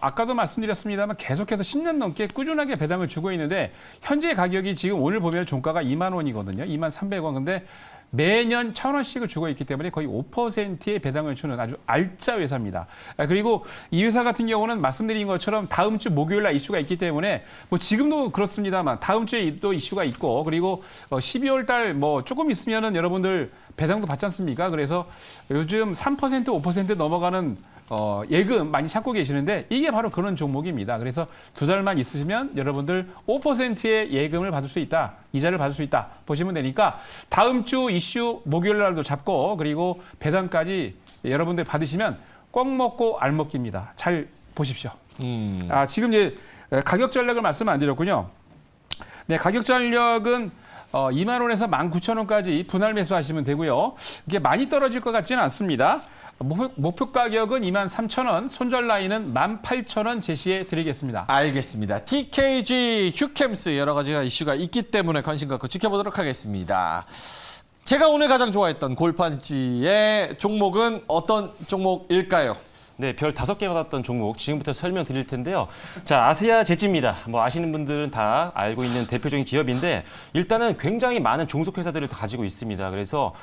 아까도 말씀드렸습니다만 계속해서 10년 넘게 꾸준하게 배당을 주고 있는데 현재 가격이 지금 오늘 보면 종가가 2만 원이거든요. 2만 300원. 근데 매년 1,000원씩을 주고 있기 때문에 거의 5%의 배당을 주는 아주 알짜 회사입니다. 그리고 이 회사 같은 경우는 말씀드린 것처럼 다음 주 목요일 날 이슈가 있기 때문에 뭐 지금도 그렇습니다만 다음 주에 또 이슈가 있고 그리고 12월 달 뭐 조금 있으면은 여러분들 배당도 받지 않습니까? 그래서 요즘 3% 5% 넘어가는 예금 많이 찾고 계시는데 이게 바로 그런 종목입니다. 그래서 2달만 있으시면 여러분들 5%의 예금을 받을 수 있다. 이자를 받을 수 있다. 보시면 되니까 다음 주 이슈 목요일 날도 잡고 그리고 배당까지 여러분들 받으시면 꽉 먹고 알 먹기입니다. 잘 보십시오. 지금 이제 가격 전략을 말씀 안 드렸군요. 네, 가격 전략은 2만 원에서 19,000원까지 분할 매수하시면 되고요. 이게 많이 떨어질 것 같지는 않습니다. 목표 가격은 23,000원, 손절 라인은 18,000원 제시해 드리겠습니다. 알겠습니다. TKG, 휴캠스 여러 가지가 이슈가 있기 때문에 관심 갖고 지켜보도록 하겠습니다. 제가 오늘 가장 좋아했던 골판지의 종목은 어떤 종목일까요? 네, 별 5개 받았던 종목 지금부터 설명드릴 텐데요. 자, 아세아 제지입니다. 뭐 아시는 분들은 다 알고 있는 대표적인 기업인데 일단은 굉장히 많은 종속 회사들을 가지고 있습니다. 그래서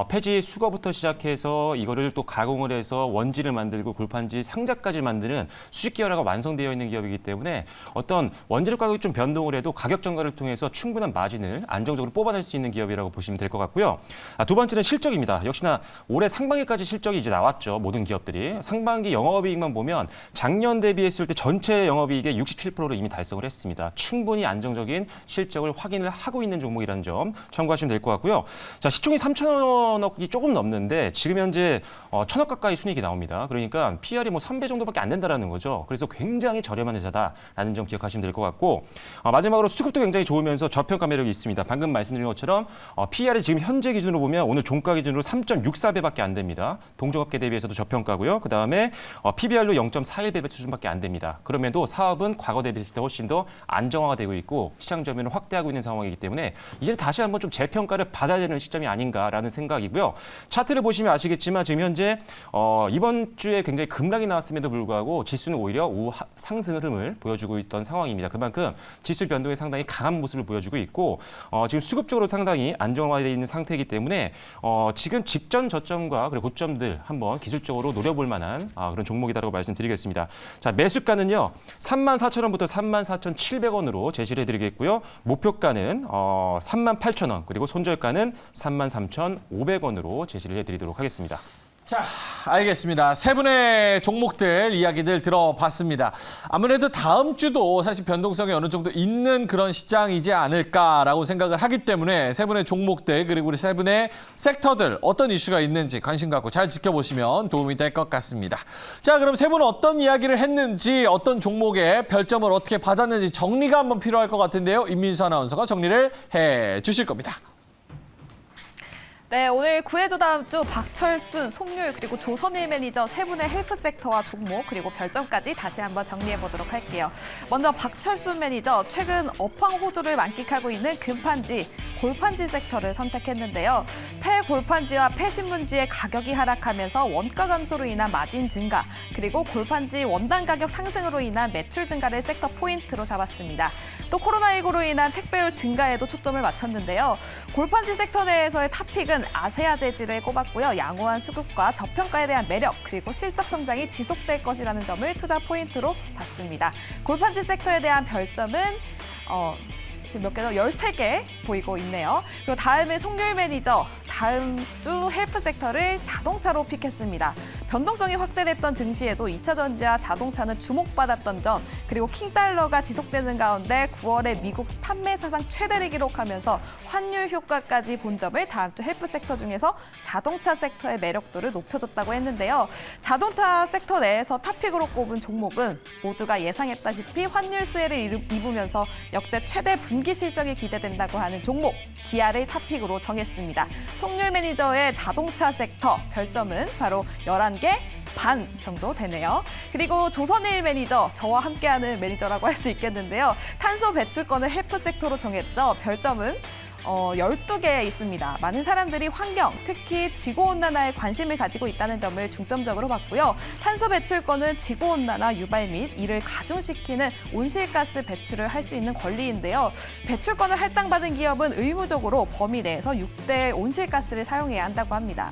폐지 수거부터 시작해서 이거를 또 가공을 해서 원지를 만들고 골판지 상자까지 만드는 수십 개월화가 완성되어 있는 기업이기 때문에 어떤 원재료 가격이 좀 변동을 해도 가격 전가를 통해서 충분한 마진을 안정적으로 뽑아낼 수 있는 기업이라고 보시면 될 것 같고요. 두 번째는 실적입니다. 역시나 올해 상반기까지 실적이 이제 나왔죠. 모든 기업들이. 상반기 영업이익만 보면 작년 대비했을 때 전체 영업이익의 67%를 이미 달성을 했습니다. 충분히 안정적인 실적을 확인을 하고 있는 종목이라는 점 참고하시면 될 것 같고요. 자, 시총이 3천억이 조금 넘는데 지금 현재 1,000억 가까이 순이익이 나옵니다. 그러니까 PR이 뭐 3배 정도밖에 안 된다라는 거죠. 그래서 굉장히 저렴한 회사다라는 점 기억하시면 될 것 같고 마지막으로 수급도 굉장히 좋으면서 저평가 매력이 있습니다. 방금 말씀드린 것처럼 PR이 지금 현재 기준으로 보면 오늘 종가 기준으로 3.64배밖에 안 됩니다. 동종업계 대비해서도 저평가고요. 그다음에 PBR로 0.41배 수준밖에 안 됩니다. 그럼에도 사업은 과거 대비했을 때 훨씬 더 안정화가 되고 있고 시장 점유율을 확대하고 있는 상황이기 때문에 이제 다시 한번 좀 재평가를 받아야 되는 시점이 아닌가라는 생각이고요. 차트를 보시면 아시겠지만 지금 현재 이번 주에 굉장히 급락이 나왔음에도 불구하고 지수는 오히려 상승 흐름을 보여주고 있던 상황입니다. 그만큼 지수 변동이 상당히 강한 모습을 보여주고 있고 지금 수급적으로 상당히 안정화되어 있는 상태이기 때문에 지금 직전 저점과 그리고 고점들 한번 기술적으로 노려볼 만한 그런 종목이다라고 말씀드리겠습니다. 자, 매수가는요. 34,000원부터 34,700원으로 제시를 해드리겠고요. 목표가는 38,000원 그리고 손절가는 33,500원으로 제시를 해드리도록 하겠습니다. 자, 알겠습니다. 세 분의 종목들 이야기들 들어봤습니다. 아무래도 다음 주도 사실 변동성이 어느 정도 있는 그런 시장이지 않을까라고 생각을 하기 때문에 세 분의 종목들 그리고 우리 세 분의 섹터들 어떤 이슈가 있는지 관심 갖고 잘 지켜보시면 도움이 될 것 같습니다. 자, 그럼 세 분은 어떤 이야기를 했는지 어떤 종목에 별점을 어떻게 받았는지 정리가 한번 필요할 것 같은데요. 임민수 아나운서가 정리를 해 주실 겁니다. 네, 오늘 구해줘 다음 주 박철순, 송률 그리고 조선일 매니저 세 분의 헬프 섹터와 종목 그리고 별점까지 다시 한번 정리해 보도록 할게요. 먼저 박철순 매니저 최근 업황 호조를 만끽하고 있는 금판지, 골판지 섹터를 선택했는데요. 폐 골판지와 폐 신문지의 가격이 하락하면서 원가 감소로 인한 마진 증가 그리고 골판지 원단 가격 상승으로 인한 매출 증가를 섹터 포인트로 잡았습니다. 또 코로나19로 인한 택배율 증가에도 초점을 맞췄는데요. 골판지 섹터 내에서의 탑픽은 아세아 재질을 꼽았고요. 양호한 수급과 저평가에 대한 매력 그리고 실적 성장이 지속될 것이라는 점을 투자 포인트로 봤습니다. 골판지 섹터에 대한 별점은 지금 몇 개죠? 13개 보이고 있네요. 그리고 다음에 송률 매니저, 다음 주 헬프 섹터를 자동차로 픽했습니다. 변동성이 확대됐던 증시에도 2차 전지와 자동차는 주목받았던 점, 그리고 킹달러가 지속되는 가운데 9월에 미국 판매 사상 최대를 기록하면서 환율 효과까지 본 점을 다음 주 헬프 섹터 중에서 자동차 섹터의 매력도를 높여줬다고 했는데요. 자동차 섹터 내에서 탑픽으로 꼽은 종목은 모두가 예상했다시피 환율 수혜를 입으면서 역대 최대 분기 실적이 기대된다고 하는 종목, 기아를 탑픽으로 정했습니다. 송률 매니저의 자동차 섹터 별점은 바로 11개, 반 정도 되네요. 그리고 조선일 매니저, 저와 함께하는 매니저라고 할 수 있겠는데요. 탄소 배출권을 헬프 섹터로 정했죠. 별점은 12개 있습니다. 많은 사람들이 환경, 특히 지구온난화에 관심을 가지고 있다는 점을 중점적으로 봤고요. 탄소 배출권은 지구온난화 유발 및 이를 가중시키는 온실가스 배출을 할 수 있는 권리인데요. 배출권을 할당받은 기업은 의무적으로 범위 내에서 6대 온실가스를 사용해야 한다고 합니다.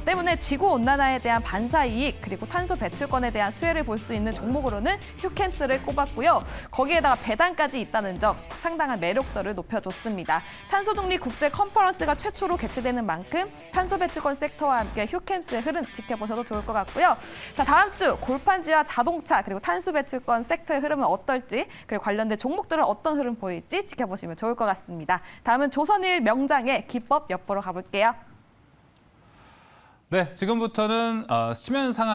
때문에 지구온난화에 대한 반사이익 그리고 탄소 배출권에 대한 수혜를 볼 수 있는 종목으로는 휴캠스를 꼽았고요. 거기에다가 배당까지 있다는 점 상당한 매력도를 높여줬습니다. 탄소 중립 국제 컨퍼런스가 최초로 개최되는 만큼 탄소 배출권 섹터와 함께 휴캠스의 흐름 지켜보셔도 좋을 것 같고요. 자, 다음 주 골판지와 자동차 그리고 탄소 배출권 섹터의 흐름은 어떨지 그리고 관련된 종목들은 어떤 흐름 보일지 지켜보시면 좋을 것 같습니다. 다음은 조선일 명장의 기법 엿보러 가볼게요. 네, 지금부터는 수면 상황